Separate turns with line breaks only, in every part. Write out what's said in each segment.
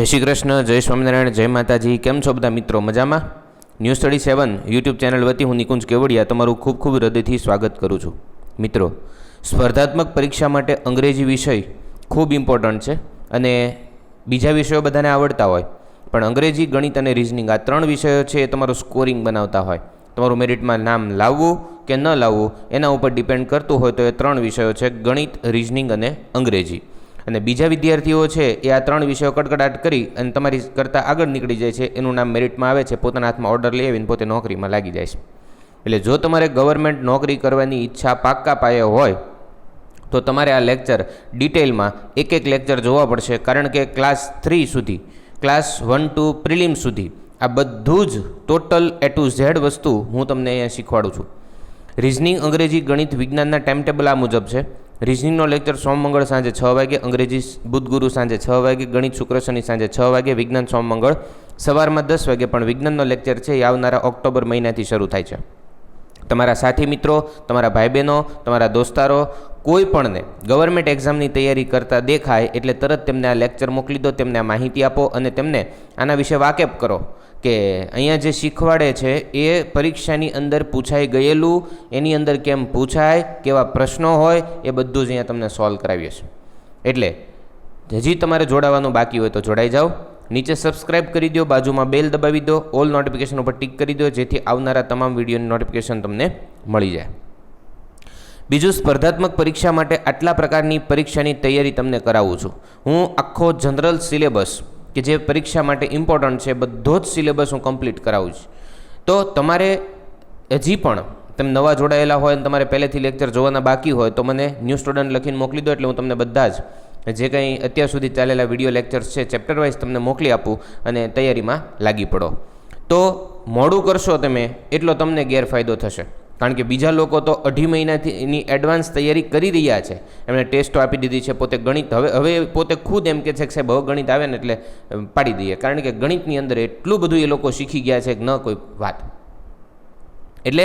જય શ્રી કૃષ્ણ, જય સ્વામિનારાયણ, જય માતાજી। કેમ છો બધા મિત્રો? મજામાં? ન્યૂઝ સ્ટડી 7 યુટ્યુબ ચેનલ વતી હું નિકુંજ કેવડિયા તમારું ખૂબ ખૂબ હૃદયથી સ્વાગત કરું છું। મિત્રો, સ્પર્ધાત્મક પરીક્ષા માટે અંગ્રેજી વિષય ખૂબ ઇમ્પોર્ટન્ટ છે અને બીજા વિષયો બધાને આવડતા હોય, પણ અંગ્રેજી, ગણિત અને રિઝનિંગ આ ત્રણ વિષયો છે એ તમારું સ્કોરિંગ બનાવતા હોય। તમારું મેરિટમાં નામ લાવવું કે ન લાવવું એના ઉપર ડિપેન્ડ કરતું હોય તો એ ત્રણ વિષયો છે ગણિત, રિઝનિંગ અને અંગ્રેજી। અને બીજા વિદ્યાર્થીઓ છે એ આ ત્રણ વિષયો કડકડાટ કરી અને તમારી કરતાં આગળ નીકળી જાય છે, એનું નામ મેરિટમાં આવે છે, પોતાના હાથમાં ઓર્ડર લઈ આવીને પોતે નોકરીમાં લાગી જાય છે। એટલે જો તમારે ગવર્મેન્ટ નોકરી કરવાની ઈચ્છા પાક્કા પાયે હોય તો તમારે આ લેક્ચર ડિટેલમાં એક એક લેક્ચર જોવા પડશે, કારણ કે ક્લાસ 3 સુધી, ક્લાસ 1 to પ્રિલિમ સુધી આ બધું જ ટોટલ A to Z વસ્તુ હું તમને અહીંયા શીખવાડું છું। રિઝનિંગ, અંગ્રેજી, ગણિત, વિજ્ઞાનના ટાઈમ ટેબલ આ મુજબ છે। રિઝનિંગનો લેક્ચર સોમ મંગળ સાંજે 6 વાગે, અંગ્રેજી બુધ ગુરુ સાંજે 6 વાગે, ગણિત શુક્ર શનિ સાંજે 6 વાગે, વિજ્ઞાન સોમ મંગળ સવારમાં 10 વાગે। પણ વિજ્ઞાનનો લેક્ચર છે એ આવનારા ઓક્ટોબર મહિનાથી શરૂ થાય છે। તમારા સાથી મિત્રો, તમારા ભાઈ બહેનો, તમારા દોસ્તારો કોઈ પણને ગવર્મેન્ટ એક્ઝામની તૈયારી કરતા દેખાય એટલે તરત તેમને આ લેક્ચર મોકલી દો, તેમને આ માહિતી આપો અને તેમને આના વિશે વાકેફ કરો કે અહીંયા જે શીખવાડે છે એ પરીક્ષાની અંદર પૂછાઈ ગયેલું, એની અંદર કેમ પૂછાય, કેવા પ્રશ્નો હોય એ બધું જ અહીંયા તમને સોલ્વ કરાવીએ છીએ। એટલે હજી તમારે જોડાવાનું બાકી હોય તો જોડાઈ જાઓ, નીચે સબસ્ક્રાઇબ કરી દો, બાજુમાં બેલ દબાવી દો, ઓલ નોટિફિકેશન ઉપર ટિક કરી દો, જેથી આવનારા તમામ વિડીયોની નોટિફિકેશન તમને મળી જાય। બીજું, સ્પર્ધાત્મક પરીક્ષા માટે આટલા પ્રકારની પરીક્ષાની તૈયારી તમને કરાવું છું। હું આખો જનરલ સિલેબસ કે જે પરીક્ષા માટે ઇમ્પોર્ટન્ટ છે બધો જ સિલેબસ હું કમ્પ્લીટ કરાવું છું। તો તમારે હજી પણ તમે નવા જોડાયેલા હોય અને તમારે પહેલેથી લેક્ચર જોવાના બાકી હોય તો મને ન્યૂ સ્ટુડન્ટ લખીને મોકલી દો, એટલે હું તમને બધા જ જે કંઈ અત્યાર સુધી ચાલેલા વિડીયો લેક્ચર્સ છે ચેપ્ટર વાઇઝ તમને મોકલી આપું અને તૈયારીમાં લાગી પડો। તો મોડું કરશો તમે એટલો તમને ગેરફાયદો થશે, કારણ કે બીજા લોકો તો 2.5 મહિનાથી એની એડવાન્સ તૈયારી કરી રહ્યા છે, એમણે ટેસ્ટો આપી દીધી છે, પોતે ગણિત હવે પોતે ખુદ એમ કે છે કે સાહેબ હવે ગણિત આવે ને એટલે પાડી દઈએ, કારણ કે ગણિતની અંદર એટલું બધું એ લોકો શીખી ગયા છે કે ન કોઈ વાત। એટલે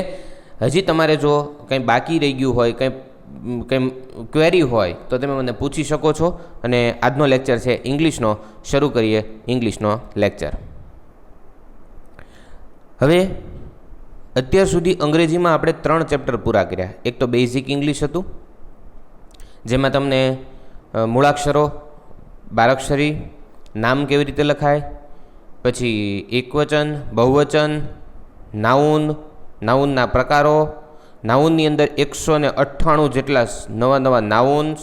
હજી તમારે જો કંઈ બાકી રહી ગયું હોય, કંઈ ક્વેરી હોય તો તમે મને પૂછી શકો છો। અને આજનો લેક્ચર છે ઇંગ્લિશનો, શરૂ કરીએ ઇંગ્લિશનો લેક્ચર। હવે અત્યાર સુધી અંગ્રેજીમાં આપણે 3 ચેપ્ટર પૂરા કર્યા। એક તો બેઝિક ઇંગ્લિશ હતું, જેમાં તમને મૂળાક્ષરો, બારાક્ષરી, નામ કેવી રીતે લખાય, પછી એકવચન, બહુવચન, નાઉનના પ્રકારો, નાઉનની અંદર 198 જેટલા નવા નાઉન્સ,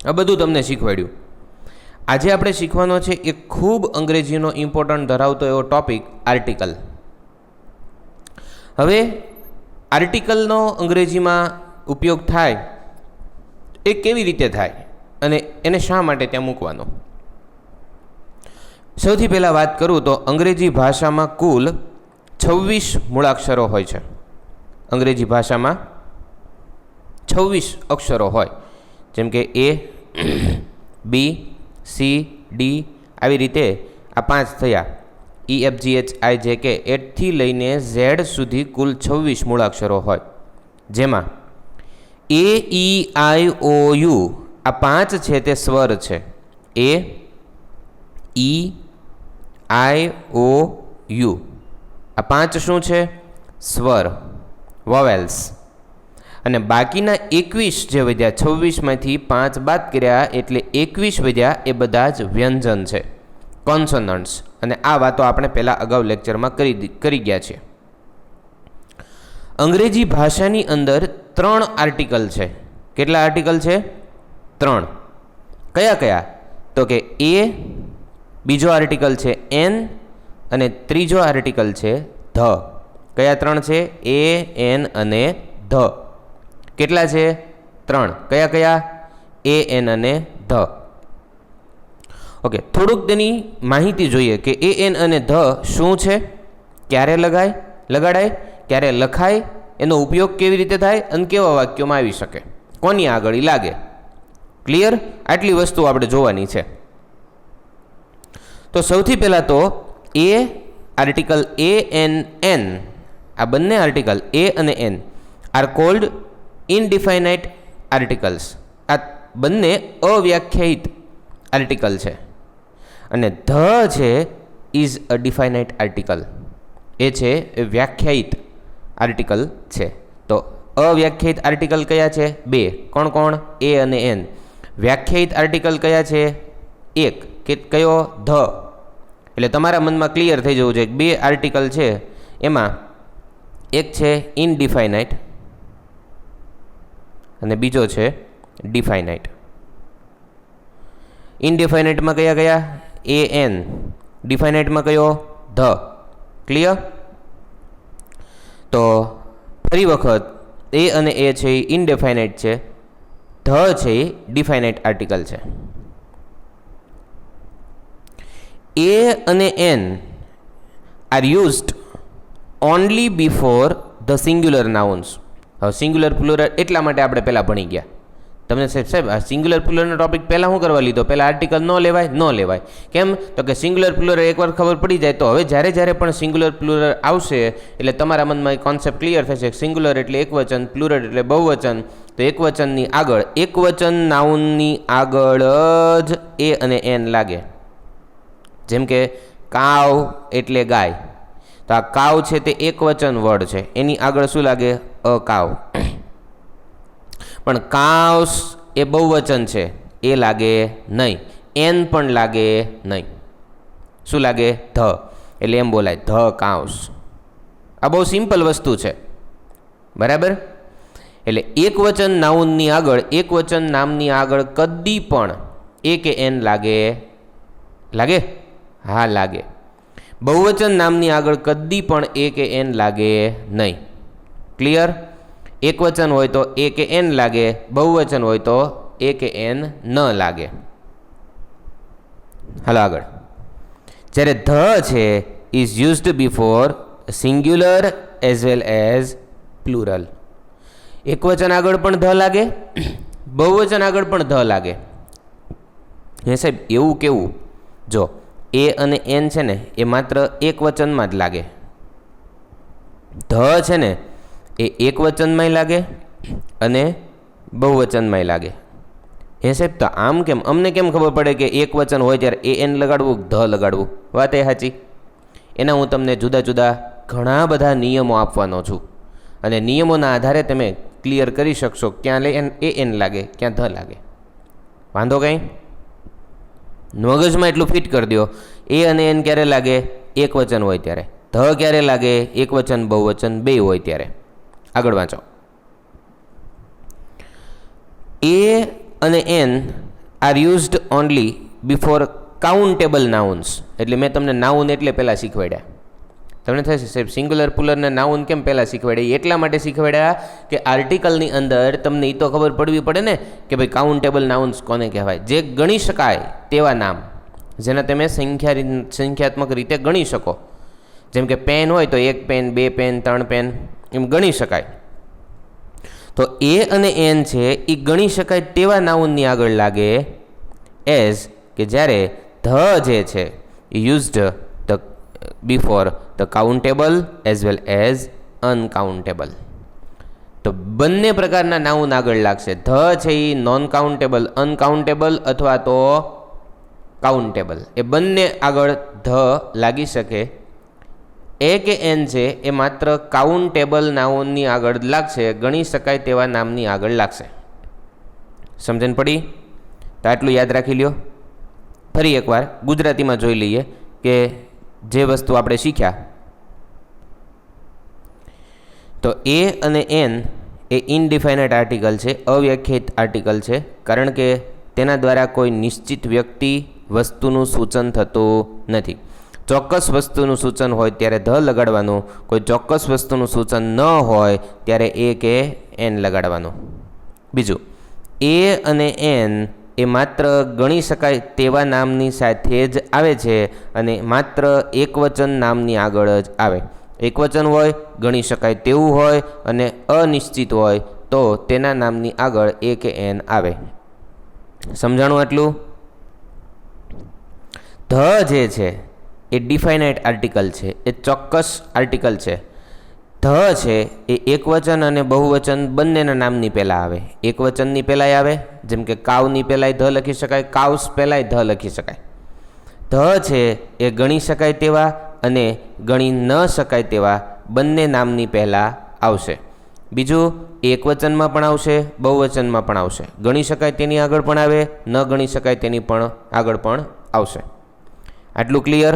આ બધું તમને શીખવાડ્યું। આજે આપણે શીખવાનો છે એક ખૂબ અંગ્રેજીનો ઇમ્પોર્ટન્ટ ધરાવતો એવો ટોપિક, આર્ટિકલ। હવે આર્ટિકલનો અંગ્રેજીમાં ઉપયોગ થાય એ કેવી રીતે થાય અને એને શા માટે ત્યાં મૂકવાનો? સૌથી પહેલાં વાત કરું તો અંગ્રેજી ભાષામાં કુલ 26 મૂળાક્ષરો હોય છે। અંગ્રેજી ભાષામાં 26 અક્ષરો હોય, જેમ કે A, B, C, D આવી રીતે આ 5 થયા, E, F, G, H, I, J, K એથી લઈને Z સુધી કુલ 26 મૂળાક્ષરો હોય, જેમાં A, E, I, O, U આ 5 છે તે સ્વર છે। A, E, I, O, U આ 5 શું છે? સ્વર, વોવેલ્સ। અને બાકીના 21 જે વધ્યા, 26માંથી 5 બાદ કર્યા એટલે 21 વધ્યા, એ બધા જ વ્યંજન છે, કોન્સોનન્ટ્સ। અને આ વાતો આપણે પહેલાં અગાઉ લેક્ચરમાં કરી ગયા છીએ। અંગ્રેજી ભાષાની અંદર 3 આર્ટિકલ છે। કેટલા આર્ટિકલ છે? 3। કયા કયા? તો કે એ, બીજો આર્ટિકલ છે એન અને ત્રીજો આર્ટિકલ છે ધ। કયા 3 છે? એ, એન અને ધ। કેટલા છે? 3। કયા કયા? એ, એન અને ધ। ઓકે, થોડુંક તેની માહિતી જોઈએ કે એ, એન અને ધ શું છે, ક્યારે લગાડાય, ક્યારે લખાય, એનો ઉપયોગ કેવી રીતે થાય અને કેવા વાક્યોમાં આવી શકે, કોની આગળ લાગે। ક્લિયર? આટલી વસ્તુ આપણે જોવાની છે। તો સૌથી પહેલાં તો એ આર્ટિકલ એ, એન, એન આ બંને આર્ટિકલ એ અને એન આર કોલ્ડ ઇનડિફાઇનાઇટ આર્ટિકલ્સ। આ બંને અવ્યાખ્યાયિત આર્ટિકલ છે અને ધ છે ઇઝ અ ડિફાઇનાઇટ આર્ટિકલ, એ છે એ વ્યાખ્યાયિત આર્ટિકલ છે. તો અવ્યાખ્યાયિત આર્ટિકલ કયા છે? બે. કોણ કોણ? એ અને એન. વ્યાખ્યાયિત આર્ટિકલ કયા છે? એક. કે કયો? ધ. એટલે તમારા મનમાં ક્લિયર થઈ જવું જોઈએ. બે આર્ટિકલ છે એમાં એક છે ઇનડિફાઇનાઇટ અને બીજો છે ડિફાઇનાઇટ. ઇનડિફાઇનાઇટમાં કયા કયા? A N. ડિફાઇનાઇટમાં કયો? ધ. ક્લિયર? તો ફરી વખત એ અને એ છે એ ઇનડિફાઇનાઇટ છે, ધ છે એ ડિફાઇનાઇટ આર્ટિકલ છે. એ અને an are used only before the singular nouns. હવે સિંગ્યુલર પ્લુરલ એટલા માટે આપણે પહેલાં ભણી ગયા. તમને સાહેબ આ સિંગ્યુલર પ્લુરલનો ટોપિક પહેલાં શું કરવા લીધો? પહેલાં આર્ટિકલ ન લેવાય? ન લેવાય. કેમ? તો કે સિંગ્યુલર પ્લુરલ એકવાર ખબર પડી જાય તો હવે જ્યારે પણ સિંગ્યુલર પ્લુરલ આવશે એટલે તમારા મનમાં એ કોન્સેપ્ટ ક્લિયર થશે. સિંગ્યુલર એટલે એકવચન, પ્લુરલ એટલે બહુવચન. તો એકવચનની આગળ, એકવચન નાઉનની આગળ જ એ અને એન લાગે. જેમ કે કાવ એટલે ગાય, તો આ કાવ છે તે એકવચન વર્ડ છે, એની આગળ શું લાગે? અ કાવ. પણ કાવ્સ એ બહુવચન છે, એ લાગે નહીં. એન પણ લાગે નહીં. શું લાગે? ધ. એટલે એમ બોલાય ધ કાવ્સ. આ બહુ સિમ્પલ વસ્તુ છે, બરાબર? એટલે એકવચન નાઉનની આગળ, એકવચન નામની આગળ કદી પણ એ કે એન લાગે? લાગે? હા, લાગે. બહુવચન નામની આગળ કદી પણ એ કે એન લાગે નહીં. ક્લિયર? એકવચન હોય તો એ કે એન લાગે, બહુવચન હોય તો એ કે એન ન લાગે. હાલો આગળ. જ્યારે ધ છે is used before singular as well as plural. એકવચન આગળ પણ ધ લાગે, બહુવચન આગળ પણ ધ લાગે. હે સાહેબ એવું કેવું? જો એ અને એન છે ને એ માત્ર એક વચનમાં જ લાગે. ધ છે ને એ એક વચનમાંય લાગે અને બહુવચનમાંય લાગે. હે સાહેબ તો આમ કેમ? અમને કેમ ખબર પડે કે એક વચન હોય ત્યારે એ એન લગાડવું, ધ લગાડવું? વાત એ સાચી. એના હું તમને જુદા જુદા ઘણા બધા નિયમો આપવાનો છું અને નિયમોના આધારે તમે ક્લિયર કરી શકશો ક્યાં એ એન લાગે, ક્યાં ધ લાગે. વાંધો કંઈ? મગજમાં એટલું ફિટ કરી દો. એ અને એન ક્યારે લાગે? એક વચન હોય ત્યારે. ધ ક્યારે લાગે? એક વચન બહુવચન બે હોય ત્યારે. આગળ વાંચો. એ અને an are used only before countable nouns. એટલે મેં તમને નાઉન એટલે પહેલાં શીખવાડ્યા. તમને થશે સાહેબ સિંગ્યુલર પ્લુરલને નાઉન કેમ પહેલાં શીખવાડ્યા? એટલા માટે શીખવાડ્યા કે આર્ટિકલની અંદર તમને એ તો ખબર પડવી પડે ને કે ભાઈ કાઉન્ટેબલ નાઉન્સ કોને કહેવાય? જે ગણી શકાય તેવા નામ, જેને તમે સંખ્યાત્મક રીતે ગણી શકો. જેમ કે પેન હોય તો એક પેન, બે પેન, ત્રણ પેન, એમ ગણી શકાય. તો એ અને એન છે એ ગણી શકાય તેવા નાઉનની આગળ લાગે એઝ, કે જ્યારે ધ જે છે એ used the before the countable as well as uncountable. તો બંને પ્રકારના નાઉન આગળ લાગશે. ધ છે એ નોન કાઉન્ટેબલ, અનકાઉન્ટેબલ અથવા તો કાઉન્ટેબલ, એ બંને આગળ ધ લાગી શકે. એ કે એન છે એ માત્ર કાઉન્ટેબલ નાઉનની આગળ લાગશે, ગણી શકાય તેવા નામની આગળ લાગશે. સમજણ પડી? તો આટલું યાદ રાખી લ્યો. ફરી એકવાર ગુજરાતીમાં જોઈ લઈએ કે જે વસ્તુ આપણે શીખ્યા. તો એ અને એન એ ઇનડિફાઇનાઇટ આર્ટિકલ છે, અવ્યાખ્યાયિત આર્ટિકલ છે, કારણ કે તેના દ્વારા કોઈ નિશ્ચિત વ્યક્તિ, વસ્તુનું સૂચન થતું નથી. ચોક્કસ વસ્તુનું સૂચન હોય ત્યારે ધ લગાડવાનું, કોઈ ચોક્કસ વસ્તુનું સૂચન ન હોય ત્યારે એ કે એન લગાડવાનું. બીજું, એ અને એન એ માત્ર ગણી શકાય તેવા નામની સાથે જ આવે છે અને માત્ર એકવચન નામની આગળ જ આવે. એકવચન હોય, ગણી શકાય તેવું હોય અને અનિશ્ચિત હોય તો તેના નામની આગળ એ કે એન આવે. સમજાણું આટલું? ધ જે છે એ ડિફાઇનાઇટ આર્ટિકલ છે, એ ચોક્કસ આર્ટિકલ છે. ધ છે એ એકવચન અને બહુવચન બંનેના નામની પહેલાં આવે. એકવચનની પહેલાંય આવે, જેમ કે કાવની પહેલાંય ધ લખી શકાય, કાવ્સ પહેલાંય ધ લખી શકાય. ધ છે એ ગણી શકાય તેવા અને ગણી ન શકાય તેવા બંને નામની પહેલાં આવશે. બીજું એકવચનમાં પણ આવશે, બહુવચનમાં પણ આવશે. ગણી શકાય તેની આગળ પણ આવે, ન ગણી શકાય તેની પણ આગળ પણ આવશે. આટલું ક્લિયર?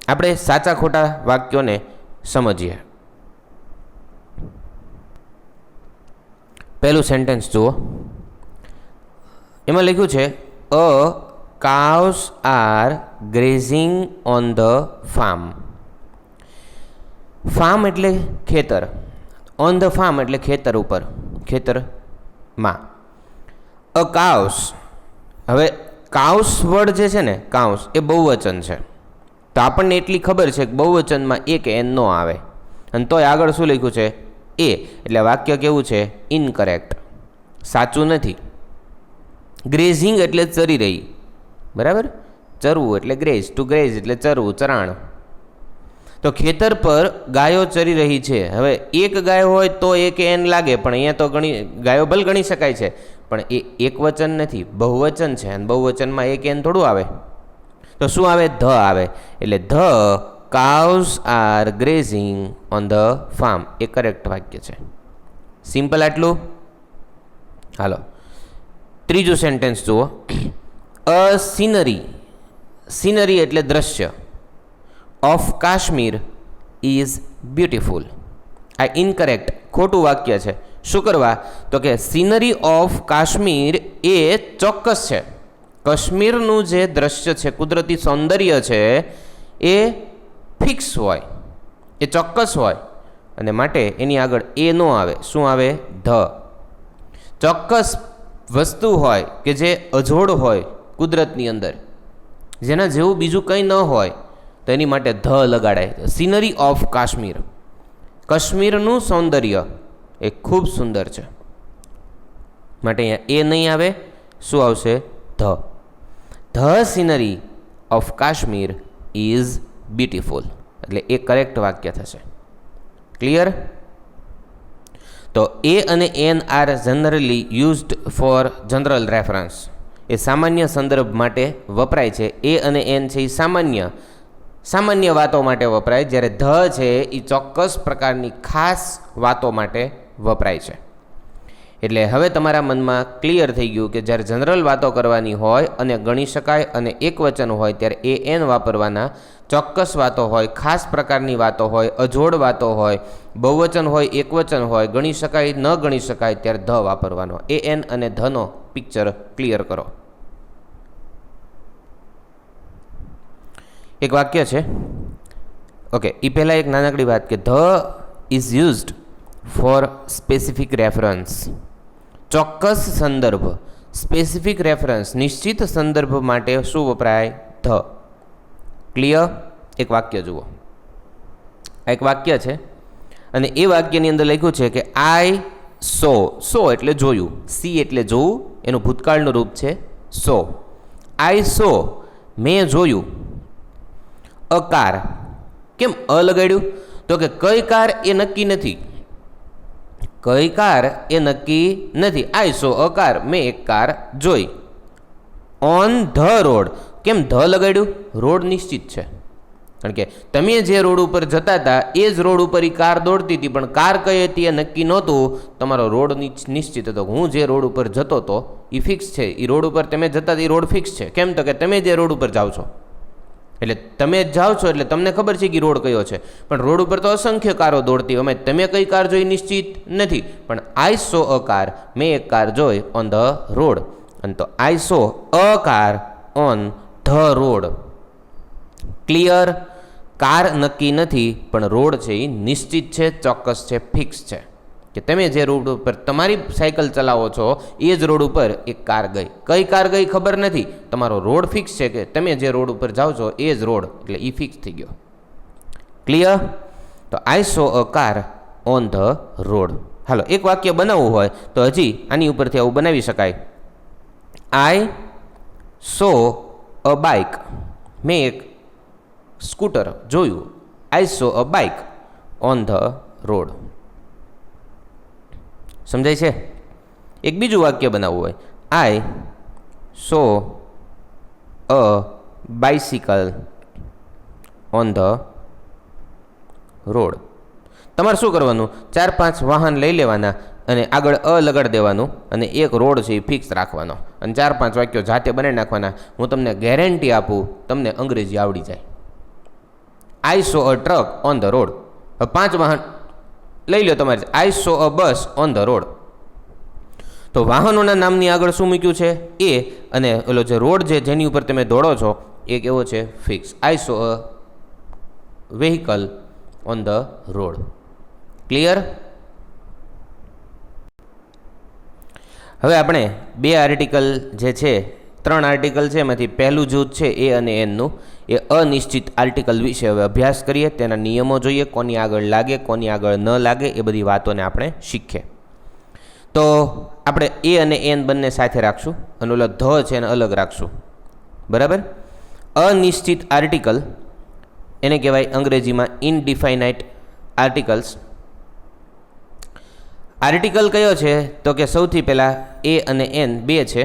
આપણે સાચા ખોટા વાક્યોને સમજીએ. પહેલું સેન્ટેન્સ જુઓ. એમાં લખ્યું છે અ cows are grazing on the farm. Farm એટલે ખેતર, ઓન ધ ફાર્મ એટલે ખેતર ઉપર, ખેતરમાં. અ કાઉસ, હવે કાઉસ વર્ડ જે છે ને, કાઉસ એ બહુવચન છે, તો આપણને એટલી ખબર છે કે બહુવચનમાં એક એન નો આવે, અને તોય આગળ શું લખ્યું છે? એ. એટલે વાક્ય કેવું છે? ઇનકરેક્ટ, સાચું નથી. ગ્રેઝિંગ એટલે ચરી રહી, બરાબર? ચરવું એટલે ગ્રેઝ, ટુ ગ્રેઝ એટલે ચરવું, ચરાણ. તો ખેતર પર ગાયો ચરી રહી છે. હવે એક ગાય હોય તો એક એન લાગે, પણ અહીંયા તો ઘણી ગાયો ભલે ગણી શકાય છે, પણ એ એક વચન નથી, બહુવચન છે, અને બહુવચનમાં એક એન થોડું આવે. તો શું આવે? ધ આવે. એટલે the cows are grazing on the farm એ કરેક્ટ વાક્ય છે. સિમ્પલ આટલું. હાલો ત્રીજું સેન્ટેન્સ જુઓ. અ સીનરી, સીનરી એટલે દ્રશ્ય, ઓફ કાશ્મીર ઇઝ બ્યુટિફુલ. આ ઇનકરેક્ટ, ખોટું વાક્ય છે. શું કરવા? તો કે સીનરી ઓફ કાશ્મીર એ ચોક્કસ છે. કાશ્મીરનું જે દ્રશ્ય છે, કુદરતી સૌંદર્ય છે, એ ફિક્સ હોય, એ ચોક્કસ હોય, અને માટે એની આગળ એ નો આવે. શું આવે? ધ. ચોક્કસ વસ્તુ હોય કે જે અજોડ હોય કુદરતની અંદર, જેના જેવું બીજું કંઈ ન હોય, તો એની માટે ધ લગાડાય. સીનરી ઓફ કાશ્મીર, કાશ્મીરનું સૌંદર્ય એ ખૂબ સુંદર છે, માટે અહીંયા એ નહીં આવે. શું આવશે? The. The scenery of Kashmir is beautiful. એટલે એ કરેક્ટ વાક્ય થશે. ક્લિયર? તો એ અને an are generally used for general reference. એ સામાન્ય સંદર્ભ માટે વપરાય છે. એ અને એન છે એ સામાન્ય વાતો માટે વપરાય, જ્યારે ધ છે એ ચોક્કસ પ્રકારની ખાસ વાતો માટે વપરાય છે. એટલે હવે તમારા મનમાં ક્લિયર થઈ ગયું કે જ્યારે જનરલ વાતો કરવાની હોય અને ગણી શકાય અને એક વચન હોય ત્યારે એ એન વાપરવાના, ચોક્કસ વાતો હોય, ખાસ પ્રકારની વાતો હોય, અજોડ વાતો હોય, બહુવચન હોય, એકવચન હોય, ગણી શકાય ન ગણી શકાય ત્યારે ધ વાપરવાનો. એ એન અને ધનો પિક્ચર ક્લિયર કરો. એક વાક્ય છે, ઓકે, એ પહેલાં એક નાનકડી વાત કે the is used four specific reference. ચોક્કસ સંદર્ભ, સ્પેસિફિક રેફરન્સ, નિશ્ચિત સંદર્ભ માટે શું વપરાય? ધ. ક્લિયર? એક વાક્ય જુઓ. આ એક વાક્ય છે અને એ વાક્યની અંદર લખ્યું છે કે આઈ સો. સો એટલે જોયું, સી એટલે જોવું, એનું ભૂતકાળનું રૂપ છે સો. આઈ સો, મેં જોયું. A car. કેમ અ લગાડ્યું? તો કે કઈ કાર એ નક્કી નથી, કઈ કાર એ નક્કી નથી. આઈ સો અ કાર, મેં એક કાર જોઈ. On the road. કેમ ધ લગાડ્યું? રોડ નિશ્ચિત છે, કારણ કે તમે જે રોડ ઉપર જતા હતા એ જ રોડ ઉપર એ કાર દોડતી હતી, પણ કાર કઈ હતી એ નક્કી નહોતું. તમારો રોડ નિશ્ચિત હતો. હું જે રોડ ઉપર જતો હતો એ ફિક્સ છે, એ રોડ ઉપર તમે જતા હતા એ રોડ ફિક્સ છે. કેમ? તો કે તમે જે રોડ ઉપર જાઓ છો, એટલે તમે જાઓ છો એટલે તમને ખબર છે કે રોડ કયો છે, પણ રોડ ઉપર તો અસંખ્ય કારો દોડતી હોય. તમે કઈ કાર જોઈ નિશ્ચિત નથી, પણ આઈ સો અ કાર, મેં એક કાર જોઈ ઓન ધ રોડ. અને તો I saw a car on the road. Clear? Car નક્કી નથી, પણ રોડ છે એ નિશ્ચિત છે, ચોક્કસ છે, ફિક્સ છે. કે તમે જે રોડ ઉપર તમારી સાયકલ ચલાવો છો એ જ રોડ ઉપર એક કાર ગઈ. કઈ કાર ગઈ ખબર નથી, તમારો રોડ ફિક્સ છે, કે તમે જે રોડ ઉપર જાઓ છો એ જ રોડ, એટલે એ ફિક્સ થઈ ગયો. ક્લિયર? તો I saw a car on the road. હાલો એક વાક્ય બનાવવું હોય તો હજી આની ઉપરથી આવું બનાવી શકાય. I saw a bike. મેં એક સ્કૂટર જોયું. I saw a bike on the road. સમજાય છે? એક બીજું વાક્ય બનાવવું હોય. I saw a bicycle on the road. તમારે શું કરવાનું, 4-5 વાહન લઈ લેવાના અને આગળ લગાડી દેવાનું અને એક રોડ છે એ ફિક્સ રાખવાનો અને 4-5 વાક્યો જાતે બનાવી નાખવાના. હું તમને ગેરંટી આપું, તમને અંગ્રેજી આવડી જાય. આઈ saw a truck on the road. 5 વાહન લઈ લો તમારે. આઈ saw a bus on the road. તો વાહનોના નામની આગળ શું મૂક્યું છે? એ, અને ઓલો જે રોડ છે જેની ઉપર તમે દોડો છો એ કેવો છે? Fix. I saw a vehicle on the road. Clear? હવે આપણે 2 આર્ટિકલ જે છે, 3 આર્ટિકલ છે, એમાંથી પહેલું જૂથ છે એ અને એનનું, એ અનિશ્ચિત આર્ટિકલ વિશે હવે અભ્યાસ કરીએ. તેના નિયમો જોઈએ, કોની આગળ લાગે કોની આગળ ન લાગે, એ બધી વાતોને આપણે શીખીએ. તો આપણે એ અને એન બંને સાથે રાખશું અને ઓલો ધ છે એને અલગ રાખશું. બરાબર? અનિશ્ચિત આર્ટિકલ એને કહેવાય અંગ્રેજીમાં ઇનડિફાઇનાઇટ આર્ટિકલ્સ. આર્ટિકલ કયો છે? તો કે સૌથી પહેલાં એ અને એન 2 છે.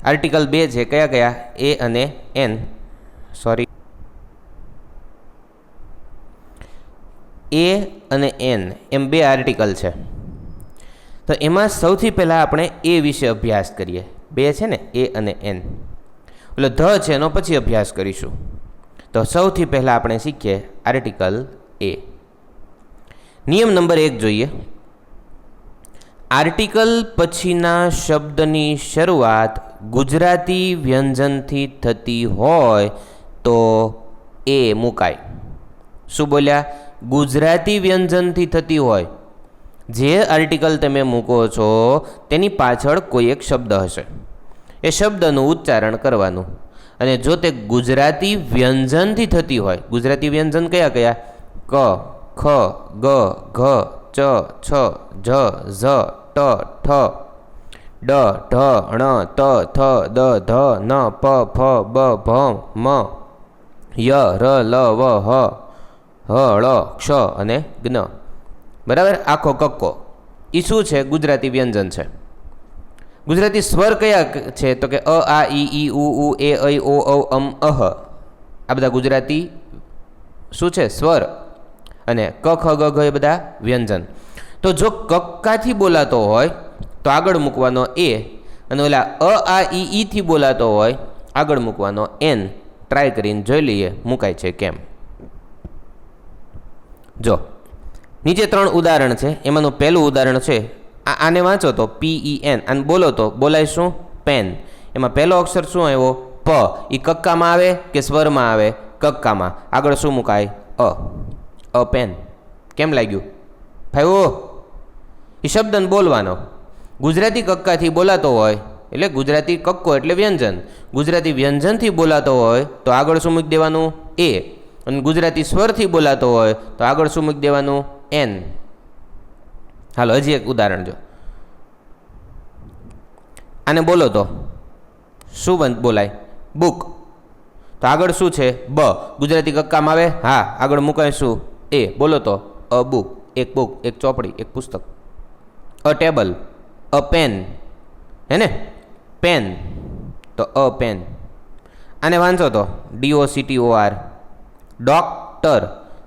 આર્ટિકલ 2 છે. કયા કયા? એ અને એન. સોરી, એ અને એન એમ 2 આર્ટિકલ છે. તો એમાં સૌથી પહેલાં આપણે એ વિશે અભ્યાસ કરીએ. 2 છે ને, એ અને એન. એટલે ધ છે એનો પછી અભ્યાસ કરીશું. તો સૌથી પહેલાં આપણે શીખીએ આર્ટિકલ એ. નિયમ નંબર 1 જોઈએ. આર્ટિકલ પછીના શબ્દની શરૂઆત ગુજરાતી વ્યંજનથી થતી હોય તો એ મુકાય. શું બોલ્યા? ગુજરાતી વ્યંજનથી થતી હોય. જે આર્ટિકલ તમે મૂકો છો તેની પાછળ કોઈ એક શબ્દ હશે. એ શબ્દનું ઉચ્ચારણ કરવાનું. અને જો તે ગુજરાતી વ્યંજનથી થતી હોય, ગુજરાતી વ્યંજન કયા કયા? ક, ખ, ગ, ઘ, ચ, છ, જ, ઝ, ટ, ઠ, ડ, ઢ, ણ, ત, થ, દ, ધ, ન, પ, ફ, બ, ભ, મ, ય, ર, લ, વ, હ, ળ, ક્ષ અને જ્ઞ. બરાબર? આખો કક્કો એ શું છે? ગુજરાતી વ્યંજન છે. ગુજરાતી સ્વર કયા છે? તો કે અ, આ, ઈ, ઉ, એ, ઐ, ઓ, ઔ, અમ, અહ. આ બધા ગુજરાતી શું છે? સ્વર. અને ક, ખ, ગ, ઘ એ બધા વ્યંજન. તો જો કક્કાથી બોલાતો હોય તો આગળ મૂકવાનો એ, અને ઓલા અ, આ, ઈ થી બોલાતો હોય આગળ મૂકવાનો એન. ટ્રાય કરીને જોઈ લઈએ મુકાય છે કેમ. જો નીચે 3 ઉદાહરણ છે. એમાંનું પહેલું ઉદાહરણ છે, આને વાંચો તો PEN, અને બોલો તો બોલાય શું? પેન. એમાં પહેલો અક્ષર શું આવ્યો? પ. એ કક્કામાં આવે કે સ્વરમાં આવે? કક્કામાં. આગળ શું મુકાય? A pen. કેમ લાગ્યું? ભાઈઓ, એ શબ્દને બોલવાનો. ગુજરાતી કક્કાથી બોલાતો હોય એટલે ગુજરાતી કક્કો એટલે વ્યંજન. ગુજરાતી વ્યંજનથી બોલાતો હોય તો આગળ શું મૂકી દેવાનું? એ. અને ગુજરાતી સ્વરથી બોલાતો હોય તો આગળ શું મૂકી દેવાનું? એન. હાલો હજી એક ઉદાહરણ જો. આને બોલો તો શું બોલાય? બુક. તો આગળ શું છે? બ. ગુજરાતી કક્કામાં આવે? હા. આગળ મુકાય શું? એ. બોલો તો અ બુક. એક બુક, એક ચોપડી, એક પુસ્તક. અ ટેબલ, અ પેન, હે ને? પેન. તો અ પેન. આને વાંચો તો DOCTOR. ડોક્ટર.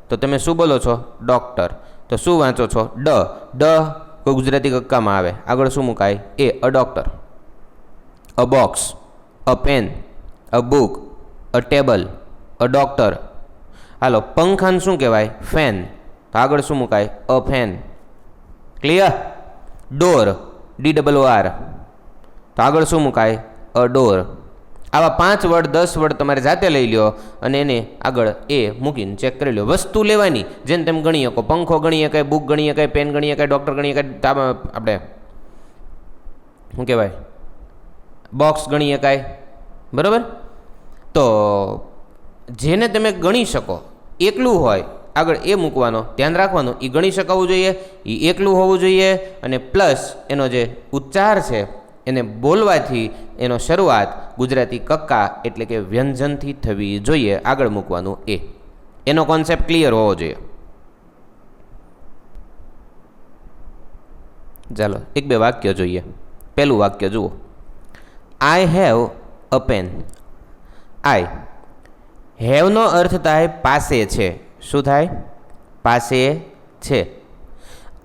તો તમે શું બોલો છો? ડોક્ટર. તો શું વાંચો છો? ડ. ડ કોઈ ગુજરાતી કક્કામાં આવે, આગળ શું મુકાય? A. A doctor. A box, a pen, a book, a table, a doctor. હાલો, પંખાને શું કહેવાય? ફેન. તો આગળ શું મુકાય? A fan. Clear? Door, DOOR. તો આગળ શું મુકાય? A door. આવા 5 વર્ડ 10 વર્ડ તમારે જાતે લઈ લ્યો અને એને આગળ એ મૂકીને ચેક કરી લો. વસ્તુ લેવાની જેને તેમ ગણી શકો. પંખો ગણી શકાય, બુક ગણી શકાય, પેન ગણી શકાય, ડૉક્ટર ગણી શકાય, આપણે શું કહેવાય, બોક્સ ગણી શકાય. બરાબર? તો જેને તમે ગણી શકો એકલું હોય આગળ એ મૂકવાનો. ધ્યાન રાખવાનું, એ ગણી શકાવું જોઈએ, એ એકલું હોવું જોઈએ, અને પ્લસ એનો જે ઉચ્ચાર છે એને બોલવાથી એનો શરૂઆત ગુજરાતી કક્કા એટલે કે વ્યંજનથી થવી જોઈએ. આગળ મૂકવાનું એ. એનો કોન્સેપ્ટ ક્લિયર હોવો જોઈએ. ચાલો 1-2 વાક્ય જોઈએ. પહેલું વાક્ય જુઓ. આઈ હેવ અ પેન. આઈ હેવનો અર્થ થાય પાસે છે. શું થાય? પાસે છે.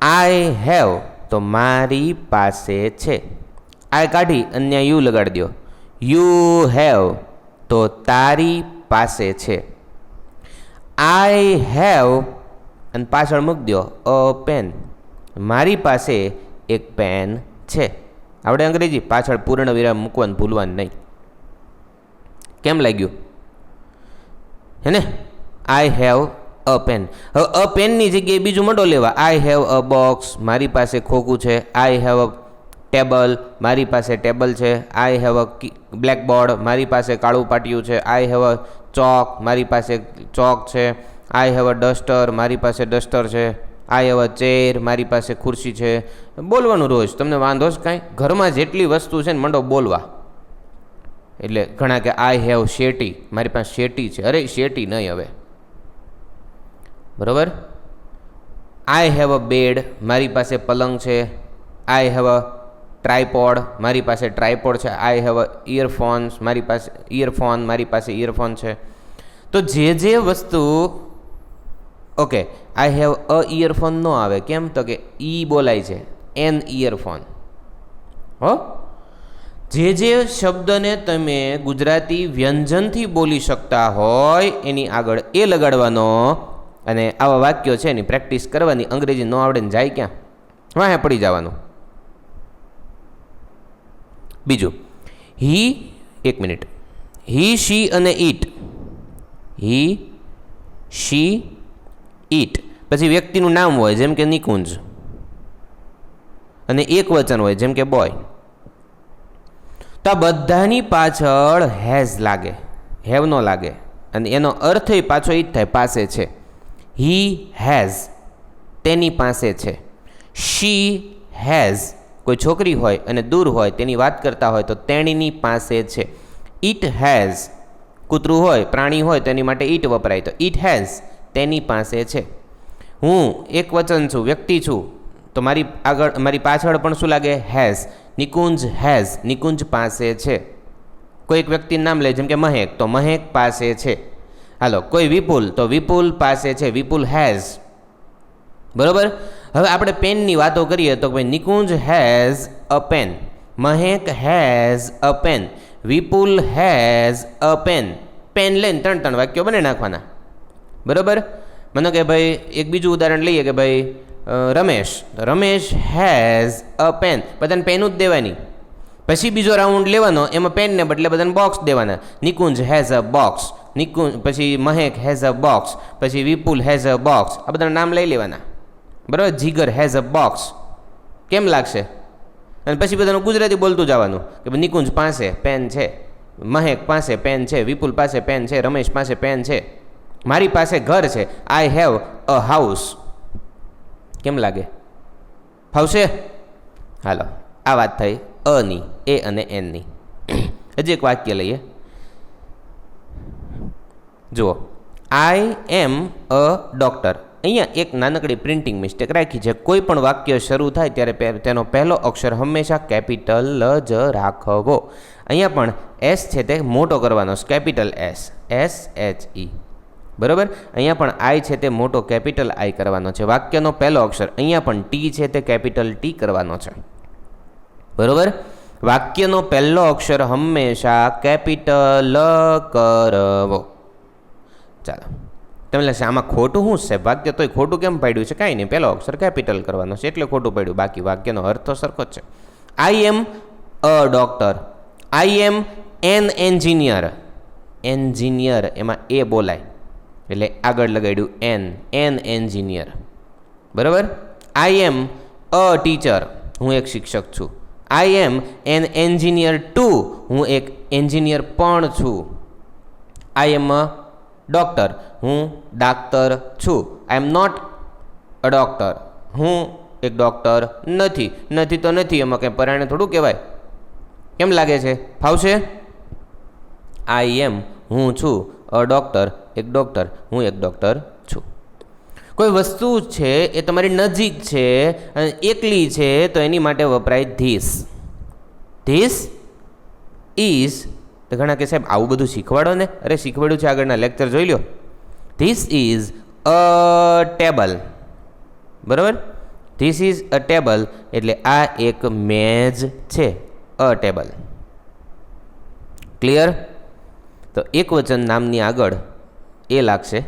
આઈ હેવ તો મારી પાસે છે. આઈ કાઢી અન્ય યુ લગાડી દો. યુ હેવ તો તારી પાસે છે. આઈ હેવ અને પાછળ મૂકી દો અ પેન. મારી પાસે એક પેન છે. આપણે અંગ્રેજી પાછળ પૂર્ણ વિરામ મૂકવાનું ભૂલવાનું નહીં. કેમ લાગ્યું? હે ને? I have a pen. હવે અ પેનની જગ્યાએ બીજું મોટો લેવા. I have a box. મારી પાસે ખોખું છે. I have a table. મારી પાસે ટેબલ છે. I have a blackboard. મારી પાસે કાળું પાટિયું છે. I have a chalk. મારી પાસે ચોક છે. I have a duster. મારી પાસે ડસ્ટર છે. I have a chair. મારી પાસે ખુરશી છે. બોલવાનું રોજ. તમને વાંધો જ કાંઈ? ઘરમાં જેટલી વસ્તુ છે ને મંડો બોલવા. એટલે ઘણા કે આઈ હેવ શેટી. મારી પાસે શેટી છે. અરે શેટી નહીં હવે, બરાબર. I have a bed. મારી પાસે પલંગ છે. I have a tripod. મારી પાસે ટ્રાયપોડ છે. I have a earphones. મારી પાસે ઇયરફોન. મારી પાસે ઇયરફોન છે. તો જે વસ્તુ okay I have a earphone ન આવે. કેમ? તો કે ઈ બોલાય છે. An earphone. હો, જે શબ્દને તમે ગુજરાતી વ્યંજનથી બોલી શકતા હોય એની આગળ એ લગાડવાનો અને આવા વાક્યો છે એની પ્રેક્ટિસ કરવાની. અંગ્રેજી ન આવડે ને જાય ક્યાં? વાહે પડી જવાનું. બીજું હી, એક મિનિટ. હી, શી અને ઈટ. હી, શી, ઈટ. પછી વ્યક્તિનું નામ હોય જેમ કે નિકુંજ અને એક વચન હોય જેમ કે બોય. તો આ બધાની પાછળ હેઝ લાગે, હેવ નો લાગે. અને એનો અર્થ પાછો એ જ થાય પાસે છે. હી હેઝ તેની પાસે છે. શી હેઝ કોઈ છોકરી હોય અને દૂર હોય તેની વાત કરતા હોય તો તેણીની પાસે છે. ઇટ હેઝ કૂતરું હોય પ્રાણી હોય તો એની માટે ઇટ વપરાય તો ઇટ હેઝ તેની પાસે છે. હું એક વચન છું, વ્યક્તિ છું, તો મારી આગળ મારી પાછળ પણ શું લાગે? હેઝ. નિકુંજ હેઝ નિકુંજ પાસે છે. કોઈ એક વ્યક્તિનું નામ લે જેમ કે મહેક તો મહેક પાસે છે. હાલો, કોઈ વિપુલ તો વિપુલ પાસે છે. વિપુલ હેઝ. બરોબર. હવે આપણે પેનની વાતો કરીએ તો ભાઈ Nikunj has a pen. Mahek has a pen. Vipul has a pen. Pen લઈને 3 વાક્યો બને નાખવાના. બરોબર. મને કે ભાઈ એક બીજું ઉદાહરણ લઈએ કે ભાઈ Ramesh. Ramesh has a pen. બધાને પેન જ દેવાની. પછી બીજો રાઉન્ડ લેવાનો, એમાં પેનને બદલે બધાને બોક્સ દેવાના. Nikunj has a box. Nikunj પછી મહેક હેઝ અ બોક્સ. પછી વિપુલ હેઝ અ બોક્સ. આ બધાના નામ લઈ લેવાના. બરાબર. જીગર હેઝ અ બોક્સ. કેમ લાગશે? અને પછી બધાનું ગુજરાતી બોલતું જવાનું કે નિકુંજ પાસે પેન છે, મહેક પાસે પેન છે, વિપુલ પાસે પેન છે, રમેશ પાસે પેન છે, મારી પાસે ઘર છે. I have a house. કેમ લાગે? ફાવશે? હાલો, આ વાત થઈ અની, એ અને એનની. હજી એક વાક્ય લઈએ. જુઓ, આઈ એમ અ ડૉક્ટર. અહીંયા એક નાનકડી પ્રિન્ટિંગ મિસ્ટેક રાખી છે. કોઈ પણ વાક્ય શરૂ થાય ત્યારે તેનો પહેલો અક્ષર હંમેશા કેપિટલ જ રાખવો. અહીંયા પણ એસ છે તે મોટો કરવાનો, કેપિટલ એસ, SHE. બરાબર. અહીંયા પણ આઈ છે તે મોટો કેપિટલ આઈ કરવાનો છે. વાક્યનો પહેલો અક્ષર અહીંયા પણ ટી છે તે કેપિટલ ટી કરવાનો છે. બરાબર. વાક્યનો પહેલો અક્ષર હંમેશા કેપિટલ કરવો. ચાલો, તમે લખશે આમાં ખોટું શું છે? વાક્ય તોય ખોટું કેમ પાડ્યું છે? કાંઈ નહીં, પહેલો અક્ષર કેપિટલ કરવાનો છે એટલે ખોટું પાડ્યું. બાકી વાક્યનો અર્થ તો સરખો જ છે. I am a doctor. I am an engineer. Engineer એમાં એ બોલાય એટલે આગળ લગાડ્યું એન એન્જિનિયર. બરાબર. I am a teacher. હું એક શિક્ષક છું. I am an engineer too. હું એક એન્જિનિયર પણ છું. I am a doctor. હું ડાક્ટર છું. I am not a doctor. હું એક ડૉક્ટર નથી. નથી તો નથી, એમાં કંઈ પરાણે થોડું કહેવાય. કેમ લાગે છે? ફાવશે? આઈ એમ હું છું, અ ડૉક્ટર એક ડૉક્ટર, હું એક ડૉક્ટર છું. કોઈ વસ્તુ છે એ તમારી નજીક છે અને એકલી છે તો એની માટે વપરાય ધીસ. ધીસ ઇઝ તો ઘણા કે સાહેબ આવું બધું શીખવાડો ને. અરે શીખવાડ્યું છે, આગળના લેક્ચર જોઈ લો. This is a table. બરાબર, ધીસ ઇઝ અ ટેબલ એટલે આ એક મેજ છે. A table. ક્લિયર? તો એકવચન નામની આગળ એ લાગશે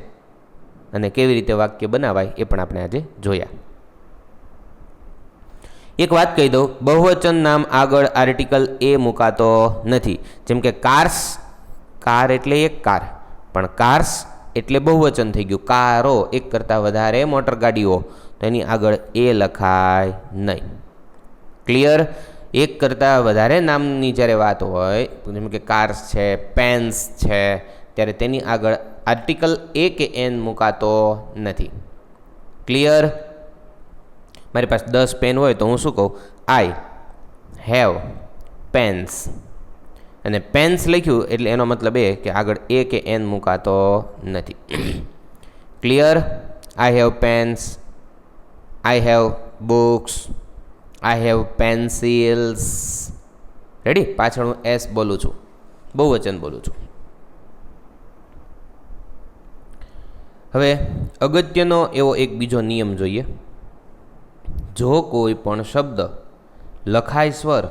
અને કેવી રીતે વાક્ય બનાવાય એ પણ આપણે આજે જોયા. એક વાત કહી દઉં, બહુવચન નામ આગળ આર્ટિકલ એ મુકાતો નથી. જેમ કે કાર્સ, કાર એટલે એક કાર, પણ કાર્સ એટલે બહુવચન થઈ ગયું. કારો, એક કરતાં વધારે મોટર ગાડીઓ, તો એની આગળ એ લખાય નહીં. ક્લિયર? એક કરતાં વધારે નામની જ્યારે વાત હોય, જેમ કે કાર્સ છે, પેન્સ છે, ત્યારે તેની આગળ આર્ટિકલ એ કે એન મુકાતો નથી. ક્લિયર? મારી પાસે 10 પેન હોય તો હું શું કહું? I have pens. અને પેન્સ લખ્યું એટલે એનો મતલબ એ કે આગળ એ કે એન મુકાતો નથી. Clear? I have pens, I have books, I have pencils. Ready? પાછળ હું એસ બોલું છું, બહુવચન બોલું છું. હવે અગત્યનો એવો એક બીજો નિયમ જોઈએ. જો કોઈ પણ શબ્દ લખાય સ્વર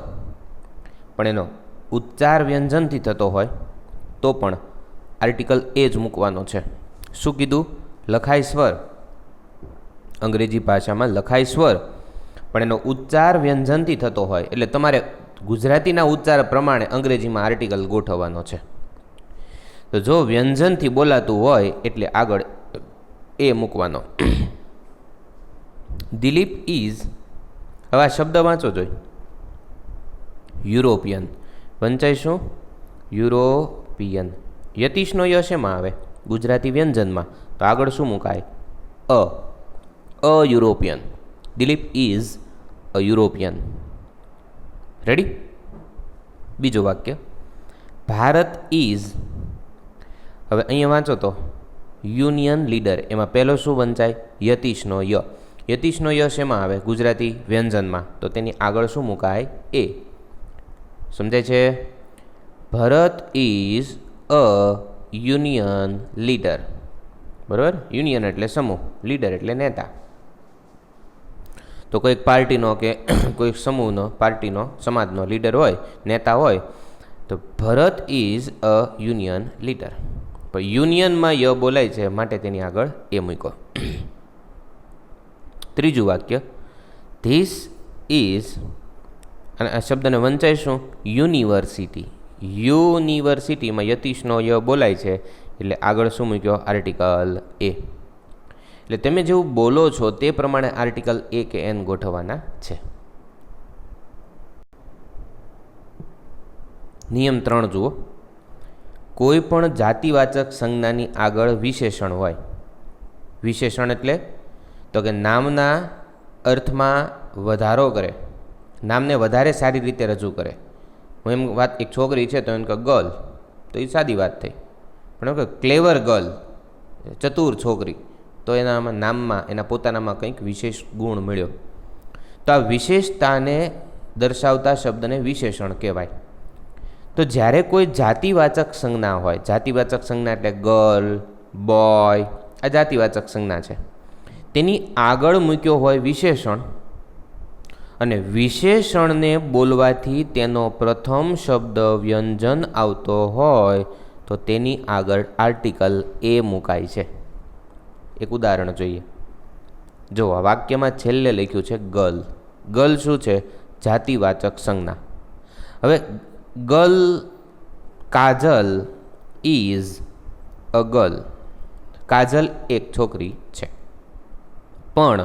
પણ એનો ઉચ્ચાર વ્યંજનથી થતો હોય તો પણ આર્ટિકલ એ જ મૂકવાનો છે. શું કીધું? લખાય સ્વર, અંગ્રેજી ભાષામાં લખાય સ્વર પણ એનો ઉચ્ચાર વ્યંજનથી થતો હોય, એટલે તમારે ગુજરાતીના ઉચ્ચાર પ્રમાણે અંગ્રેજીમાં આર્ટિકલ ગોઠવવાનો છે. તો જો વ્યંજનથી બોલાતું હોય એટલે આગળ એ મૂકવાનો. દિલીપ ઇઝ, હવે આ શબ્દ વાંચો જોઈ, યુરોપિયન. વંચાય શું? યુરોપિયન. યતીશનો યશ એમાં આવે ગુજરાતી વ્યંજનમાં, તો આગળ શું મુકાય? A European. Dilip is a European. Ready? બીજું વાક્ય, ભારત ઇઝ, હવે અહીંયા વાંચો તો યુનિયન લીડર, એમાં પહેલો શું વંચાય? યતીશનો ય. યતીશનો યશ એમાં આવે ગુજરાતી વ્યંજનમાં, તો તેની આગળ શું મુકાય? એ. સમજાય છે? ભરત ઇઝ અ યુનિયન લીડર. બરાબર? યુનિયન એટલે સમૂહ, લીડર એટલે નેતા. તો કોઈક પાર્ટીનો કે કોઈક સમૂહનો, પાર્ટીનો, સમાજનો લીડર હોય, નેતા હોય, તો ભરત ઇઝ અ યુનિયન લીડર. પણ યુનિયનમાં ય બોલાય છે માટે તેની આગળ એ મૂકો. ત્રીજું વાક્ય, ધીસ ઇઝ, અને આ શબ્દને વંચાય શું? યુનિવર્સિટી. યુનિવર્સિટીમાં યતીશનો ય બોલાય છે એટલે આગળ શું મૂક્યો? આર્ટિકલ એ. એટલે તમે જેવું બોલો છો તે પ્રમાણે આર્ટિકલ એ કે એન ગોઠવવાના છે. નિયમ 3 જુઓ. કોઈ પણ જાતિવાચક સંજ્ઞાની આગળ વિશેષણ હોય. વિશેષણ એટલે તો કે નામના અર્થમાં વધારો કરે, નામને વધારે સારી રીતે રજૂ કરે. હું એમ વાત, એક છોકરી છે તો એમ કે ગર્લ, તો એ સાદી વાત થઈ. પણ એમ કે ક્લેવર ગર્લ, ચતુર છોકરી, તો એના નામમાં, એના પોતાનામાં કંઈક વિશેષ ગુણ મળ્યો. તો આ વિશેષતાને દર્શાવતા શબ્દને વિશેષણ કહેવાય. તો જ્યારે કોઈ જાતિવાચક સંજ્ઞા હોય, જાતિવાચક સંજ્ઞા એટલે ગર્લ, બોય, આ જાતિવાચક સંજ્ઞા છે, તેની આગળ મૂક્યો હોય વિશેષણ, અને વિશેષણને બોલવાથી તેનો પ્રથમ શબ્દ વ્યંજન આવતો હોય તો તેની આગળ આર્ટિકલ એ મુકાય છે. એક ઉદાહરણ જોઈએ. જો આ વાક્યમાં છેલ્લે લખ્યું છે ગર્લ. ગર્લ શું છે? જાતિવાચક સંજ્ઞા. હવે girl, Kajal is a girl. Kajal એક છોકરી છે, પણ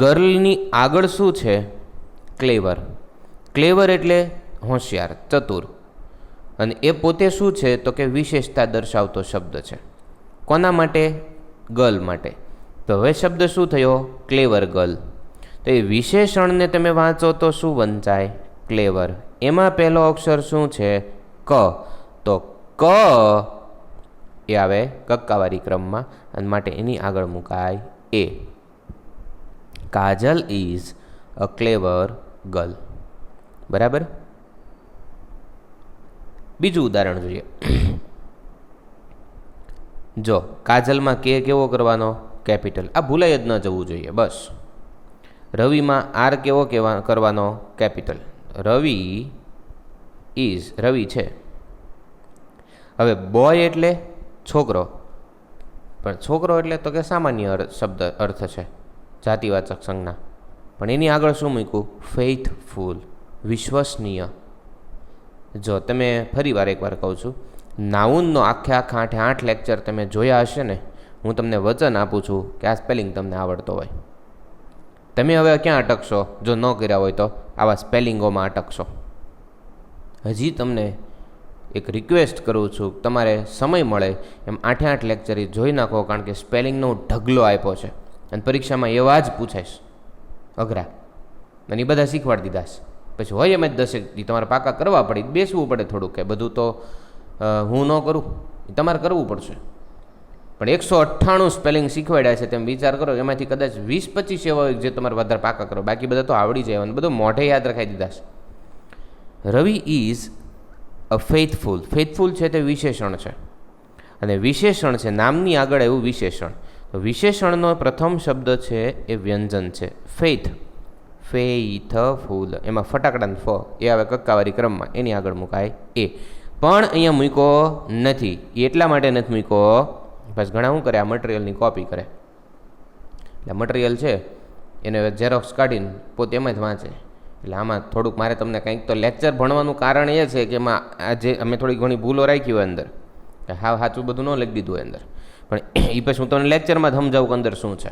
ગર્લની આગળ શું છે? ક્લેવર. ક્લેવર એટલે હોશિયાર, ચતુર, અને એ પોતે શું છે? તો કે વિશેષતા દર્શાવતો શબ્દ છે. કોના માટે? ગર્લ માટે. તો હવે શબ્દ શું થયો? ક્લેવર ગર્લ. તો એ વિશેષણને તમે વાંચો તો શું વંચાય? ક્લેવર. એમાં પહેલો અક્ષર શું છે? ક. તો ક એ આવે કક્કાવારી ક્રમમાં, અને માટે એની આગળ મુકાય એ. કાજલ ઇઝ અ ક્લેવર ગર્લ. બરાબર? બીજું ઉદાહરણ જોઈએ. જો કાજલમાં કે કેવો કરવાનો? કેપિટલ. આ ભૂલાઈ જ ન જવું જોઈએ બસ. રવિમાં આર કેવો કરવાનો? કેપિટલ. રવિ ઇઝ, રવિ છે. હવે બોય એટલે છોકરો, પણ છોકરો એટલે તો કે સામાન્ય શબ્દ અર્થ છે, જાતિવાચક સંજ્ઞા. પણ એની આગળ શું મૂક્યું? ફેઇથફુલ, વિશ્વસનીય. જો તમે ફરી વાર એકવાર કહું છું, નાઉનનો આખે આખા 8 લેક્ચર તમે જોયા હશે ને, હું તમને વચન આપું છું કે આ સ્પેલિંગ તમને આવડતો હોય. તમે હવે ક્યાં અટકશો? જો ન કર્યા હોય તો આવા સ્પેલિંગોમાં અટકશો. હજી તમને એક રિક્વેસ્ટ કરું છું, તમારે સમય મળે એમ 8 લેક્ચર જોઈ નાખો, કારણ કે સ્પેલિંગનો ઢગલો આપ્યો છે અને પરીક્ષામાં એવા જ પૂછાઈશ અઘરા, અને એ બધા શીખવાડી દીધા છે. પછી હોય એમ જ 10 તમારે પાકા કરવા પડે, બેસવું પડે થોડુંક, કે બધું તો હું ન કરું, તમારે કરવું પડશે. પણ 198 સ્પેલિંગ શીખવાડ્યા છે, તેમ વિચાર કરો, એમાંથી કદાચ 20-25 એવા હોય જે તમારે વધારે પાકા કરો, બાકી બધા તો આવડી જાય અને બધું મોઢે યાદ રખાઈ દીધા છે. રવિ ઇઝ અ ફેથફુલ. ફેથફુલ છે તે વિશેષણ છે, અને વિશેષણ છે નામની આગળ એવું વિશેષણ. તો વિશેષણનો પ્રથમ શબ્દ છે એ વ્યંજન છે, ફેથ, ફેઇથફુલ. એમાં ફટાકડાનો ફ એ આવે કક્કાવારી ક્રમમાં, એની આગળ મુકાય એ. પણ અહીંયા મૂક્યો નથી. એટલા માટે નથી મૂક્યો, બસ ઘણા શું કરે, આ મટીરિયલની કોપી કરે. એટલે મટીરિયલ છે એને ઝેરોક્સ કાઢીને પોતે એમાં જ વાંચે. એટલે આમાં થોડુંક મારે તમને કંઈક તો લેક્ચર ભણવાનું કારણ એ છે કે એમાં આજે અમે થોડી ઘણી ભૂલો રાખી હોય અંદર, કે હા સાચું બધું ન લખી દીધું હોય અંદર, પણ એ પછી હું તમને લેક્ચરમાં જ સમજાવું કે અંદર શું છે.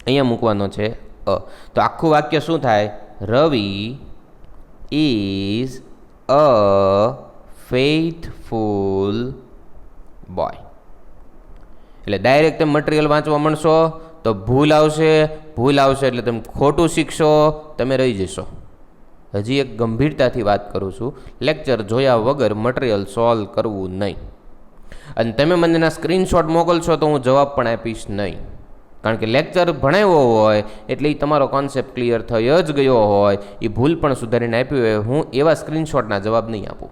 અહીંયા મૂકવાનો છે અ. તો આખું વાક્ય શું થાય? રવિ ઇઝ અ ફેથફુલ બોય. એટલે ડાયરેક્ટ તમે મટીરિયલ વાંચવા માંડશો તો ભૂલ આવશે, ભૂલ આવશે એટલે તમે ખોટું શીખશો, તમે રહી જશો. હજી એક ગંભીરતાથી વાત કરું છું, લેક્ચર જોયા વગર મટીરિયલ સોલ્વ કરવું નહીં. અને તમે મને એના સ્ક્રીનશોટ મોકલશો તો હું જવાબ પણ આપીશ નહીં, કારણ કે લેક્ચર ભણાવ્યો હોય એટલે એ તમારો કોન્સેપ્ટ ક્લિયર થઈ જ ગયો હોય, એ ભૂલ પણ સુધારીને આપ્યું હોય, હું એવા સ્ક્રીનશોટના જવાબ નહીં આપું.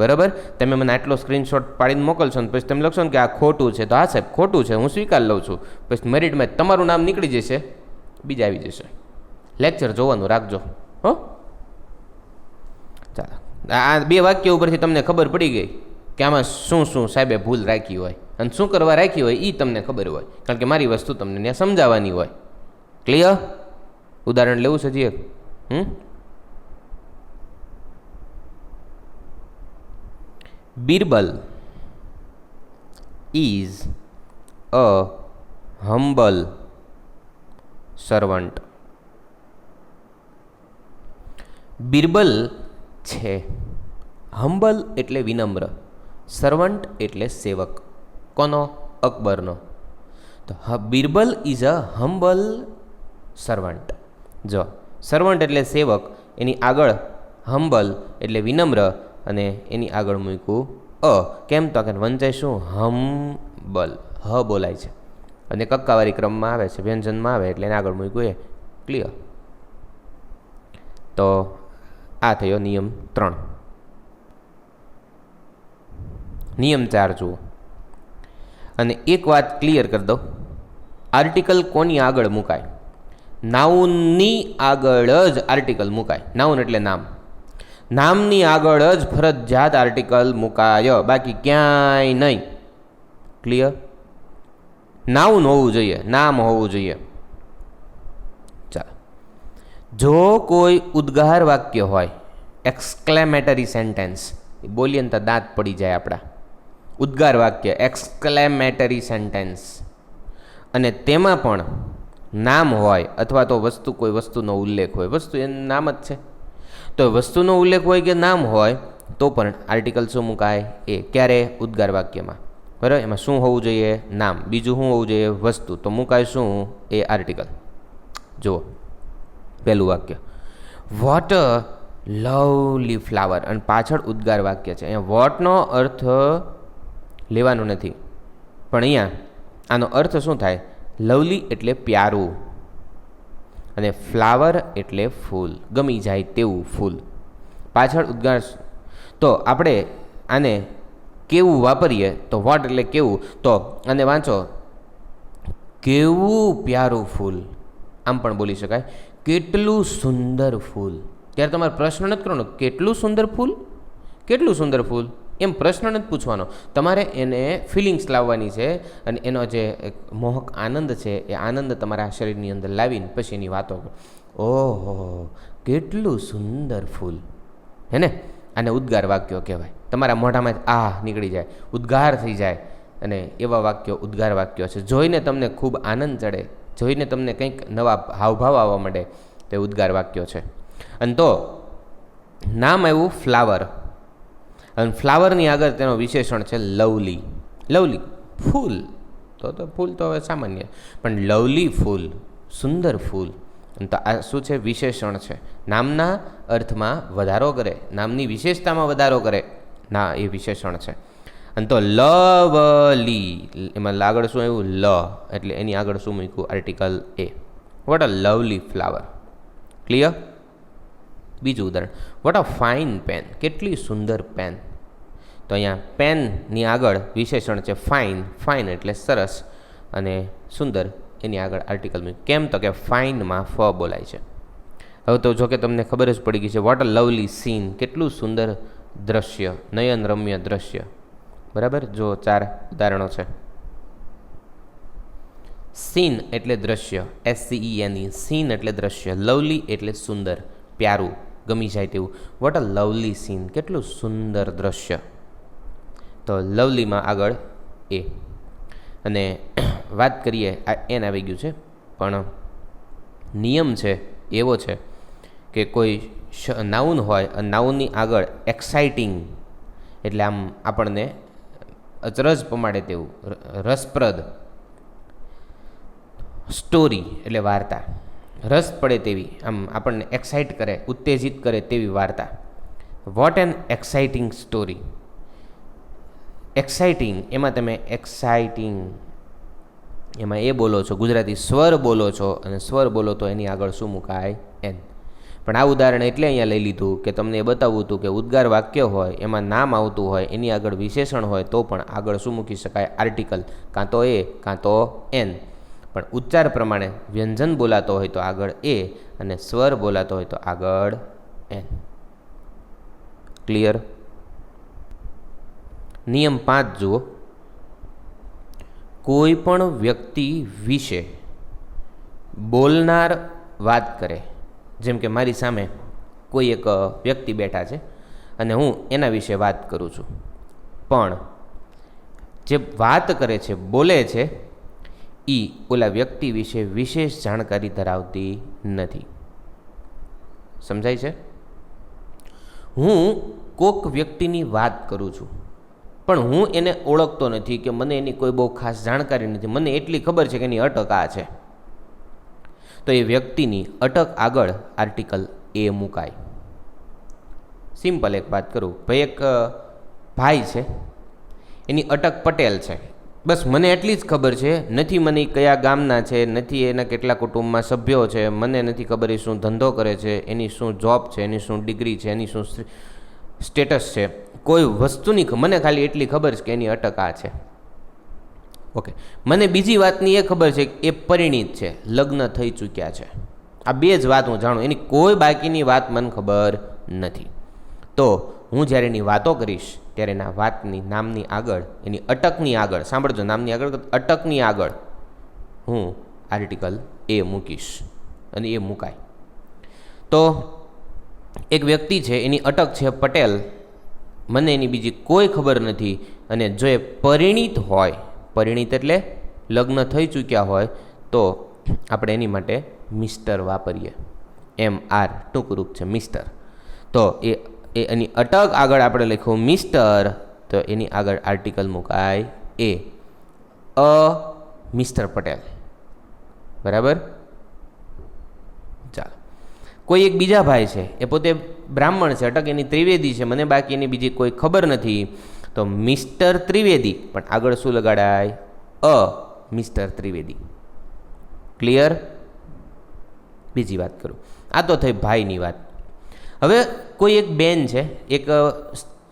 બરાબર? તમે મને આટલો સ્ક્રીનશોટ પાડીને મોકલશો ને પછી તમે લખશો ને કે આ ખોટું છે, તો હા સાહેબ ખોટું છે, હું સ્વીકાર લઉં છું. પછી મેરિટમાં તમારું નામ નીકળી જશે, બીજા આવી જશે. લેક્ચર જોવાનું રાખજો હો. ચાલો, આ 2 વાક્ય ઉપરથી તમને ખબર પડી ગઈ કે આમાં શું શું સાહેબે ભૂલ રાખી હોય અને શું કરવા રાખી હોય એ તમને ખબર હોય, કારણ કે મારી વસ્તુ તમને ત્યાં સમજાવવાની હોય. ક્લિયર? ઉદાહરણ લેવું છે હજી એક. Birbal is a humble servant. Birbal છે, હમ્બલ એટલે વિનમ્ર, સર્વન્ટ એટલે સેવક. કોનો? અકબરનો. તો Birbal is a humble servant. જો સર્વન્ટ એટલે સેવક, એની આગળ હમ્બલ એટલે વિનમ્ર, અને એની આગળ મૂક્યું અ. કેમ? તો કે વંચાય શું? હમ્બલ, હ બોલાય છે, અને કક્કાવારી ક્રમમાં આવે છે, વ્યંજનમાં આવે એટલે એને આગળ મૂક્યું એ. ક્લિયર? તો આ થયો નિયમ 3. નિયમ 4 જુઓ, અને એક વાત ક્લિયર કરી દો, આર્ટિકલ કોની આગળ મુકાય? નાઉનની આગળ જ આર્ટિકલ મુકાય. નાઉન એટલે નામ, નામની આગળ જ ફરજિયાત આર્ટિકલ મુકાય, બાકી ક્યાંય નહીં. ક્લિયર? નાઉન હોવું જોઈએ, નામ હોવું જોઈએ. ચાલો, જો કોઈ ઉદ્ગાર વાક્ય હોય, એક્સક્લેમેટરી સેન્ટેન્સ, બોલીએ ને તો દાંત પડી જાય આપણા. ઉદ્ગાર વાક્ય, એક્સક્લેમેટરી સેન્ટેન્સ, અને તેમાં પણ નામ હોય અથવા તો વસ્તુ, કોઈ વસ્તુનો ઉલ્લેખ હોય, વસ્તુ એનું નામ જ છે, તો વસ્તુનો ઉલ્લેખ હોય કે નામ હોય તો પણ આર્ટિકલ શું મુકાય? એ. ક્યારે? ઉદ્ગાર વાક્યમાં. બરાબર? એમાં શું હોવું જોઈએ? નામ. બીજું શું હોવું જોઈએ? વસ્તુ. તો મુકાય શું? એ આર્ટિકલ. જુઓ પહેલું વાક્ય, વોટ અ લવલી ફ્લાવર, અને પાછળ ઉદ્ગાર વાક્ય છે. અહીંયા વોટનો અર્થ લેવાનો નથી, પણ અહીંયા આનો અર્થ શું થાય? લવલી એટલે પ્યારું, અને ફ્લાવર એટલે ફૂલ, ગમી જાય તેવું ફૂલ. પાછળ ઉદ્ગાર, તો આપણે આને કેવું વાપરીએ તો વોટ એટલે કેવું, તો આને વાંચો કેવું પ્યારું ફૂલ, આમ પણ બોલી શકાય કેટલું સુંદર ફૂલ. ત્યારે તમારે પ્રશ્ન નથી કરવાનો કેટલું સુંદર ફૂલ, કેટલું સુંદર ફૂલ, એમ પ્રશ્ન નથી પૂછવાનો, તમારે એને ફિલિંગ્સ લાવવાની છે અને એનો જે એક મોહક આનંદ છે એ આનંદ તમારા શરીરની અંદર લાવીને પછી એની વાતો. ઓહો કેટલું સુંદર ફૂલ, હે ને? આને ઉદ્ગાર વાક્યો કહેવાય. તમારા મોઢામાં આ નીકળી જાય, ઉદ્ગાર થઈ જાય, અને એવા વાક્યો ઉદ્ગાર વાક્યો છે. જોઈને તમને ખૂબ આનંદ ચડે, જોઈને તમને કંઈક નવા હાવભાવ આવવા માંડે તે ઉદ્ગાર વાક્યો છે. અને તો નામ આવ્યું ફ્લાવર, અને ફ્લાવરની આગળ તેનો વિશેષણ છે લવલી. લવલી ફૂલ તો ફૂલ તો હવે સામાન્ય, પણ લવલી ફૂલ, સુંદર ફૂલ. અને તો આ શું છે? વિશેષણ છે. નામના અર્થમાં વધારો કરે, નામની વિશેષતામાં વધારો કરે, ના એ વિશેષણ છે. અને તો લવલી એમાં આગળ શું આવ્યું? લ, એટલે એની આગળ શું મૂક્યું? Article A. What a lovely flower. Clear? બીજું ઉદાહરણ, વોટ અ ફાઇન પેન, કેટલી સુંદર પેન. તો અહીંયા પેનની આગળ વિશેષણ છે ફાઇન. ફાઇન એટલે સરસ, અને સુંદર એની આગળ આર્ટિકલ મૂક્યું. કેમ? તો કે ફાઇનમાં ફ બોલાય છે. હવે તો જો કે તમને ખબર જ પડી ગઈ છે. વોટ અ લવલી સીન, કેટલું સુંદર દ્રશ્ય, નયન રમ્ય દ્રશ્ય. બરાબર? જો 4 ઉદાહરણો છે. સીન એટલે દ્રશ્ય, SCENE, સીન એટલે દ્રશ્ય. લવલી એટલે સુંદર, પ્યારું, ગમી જાય તેવું. વોટ અ લવલી સીન, કેટલું સુંદર દ્રશ્ય. તો લવલીમાં આગળ એ. અને વાત કરીએ, આ એન આવી ગયું છે, પણ નિયમ છે એવો છે કે કોઈ નાઉન હોય અને નાઉનની આગળ એક્સાઇટિંગ એટલે આમ આપણને અચરજ પમાડે તેવું, રસપ્રદ, સ્ટોરી એટલે વાર્તા, રસ પડે તેવી, આમ આપણને એક્સાઇટ કરે, ઉત્તેજિત કરે તેવી વાર્તા. What an exciting story. Exciting એમાં તમે એક્સાઇટિંગ એમાં એ બોલો છો, ગુજરાતી સ્વર બોલો છો, અને સ્વર બોલો તો એની આગળ શું મુકાય? એન. પણ આ ઉદાહરણ એટલે અહીંયા લઈ લીધું કે તમને એ બતાવવું હતું કે ઉદ્ગાર વાક્ય હોય એમાં નામ આવતું હોય, એની આગળ વિશેષણ હોય તો પણ આગળ શું મૂકી શકાય? આર્ટિકલ, કાં તો એ કાં તો એન. પણ ઉચ્ચાર પ્રમાણે વ્યંજન બોલાતો હોય તો આગળ એ, અને સ્વર બોલાતો હોય તો આગળ એન. ક્લિયર? નિયમ 5 જુઓ. કોઈ પણ વ્યક્તિ વિશે બોલનાર વાત કરે, જેમ કે મારી સામે કોઈ એક વ્યક્તિ બેઠા છે અને હું એના વિશે વાત કરું છું, પણ જે વાત કરે છે, બોલે છે, એ ઓલા વ્યક્તિ વિશે વિશેષ જાણકારી ધરાવતી નથી. સમજાય છે? હું કોક વ્યક્તિની વાત કરું છું, પણ હું એને ઓળખતો નથી કે મને એની કોઈ બહુ ખાસ જાણકારી નથી, મને એટલી ખબર છે કે એની અટક આ છે, તો એ વ્યક્તિની અટક આગળ આર્ટિકલ એ મુકાય. સિમ્પલ એક વાત કરું, ભાઈ એક ભાઈ છે, એની અટક પટેલ છે, બસ મને એટલી જ ખબર છે, નથી મને કયા ગામના છે, નથી એના કેટલા કુટુંબમાં સભ્યો છે, મને નથી ખબર એ શું ધંધો કરે છે, એની શું જોબ છે, એની શું ડિગ્રી છે, એની શું સ્ટેટસ છે, કોઈ વસ્તુની મને ખાલી એટલી ખબર છે કે એની અટક આ છે. ઓકે, મને બીજી વાતની એ ખબર છે કે એ પરિણીત છે, લગ્ન થઈ ચૂક્યા છે. આ બે જ વાત હું જાણું, એની કોઈ બાકીની વાત મને ખબર નથી. તો હું જ્યારે એની વાતો કરીશ ત્યારે એના વાતની નામની આગળ, એની અટકની આગળ, સાંભળજો, નામની આગળ, અટકની આગળ હું આર્ટિકલ એ મૂકીશ, અને એ મુકાય. તો એક વ્યક્તિ છે, એની અટક છે પટેલ, મને એની બીજી કોઈ ખબર નથી, અને જો એ પરિણીત હોય, પરિણીત એટલે લગ્ન થઈ ચૂક્યા હોય, તો આપણે એની માટે મિસ્ટર વાપરીએ. MR ટૂંક રૂપ છે મિસ્ટર. તો એની અટક આગળ આપણે લખ્યું મિસ્ટર, તો એની આગળ આર્ટિકલ મુકાય એ. મિસ્ટર પટેલ. બરાબર? ચાલો, કોઈ એક બીજા ભાઈ છે, એ પોતે બ્રાહ્મણ છે, અટક એની ત્રિવેદી છે, મને બાકી એની બીજી કોઈ ખબર નથી, તો મિસ્ટર ત્રિવેદી, પણ આગળ શું લગાડાય? મિસ્ટર ત્રિવેદી. ક્લિયર? બીજી વાત કરું, આ તો થઈ ભાઈની વાત. હવે કોઈ એક બેન છે, એક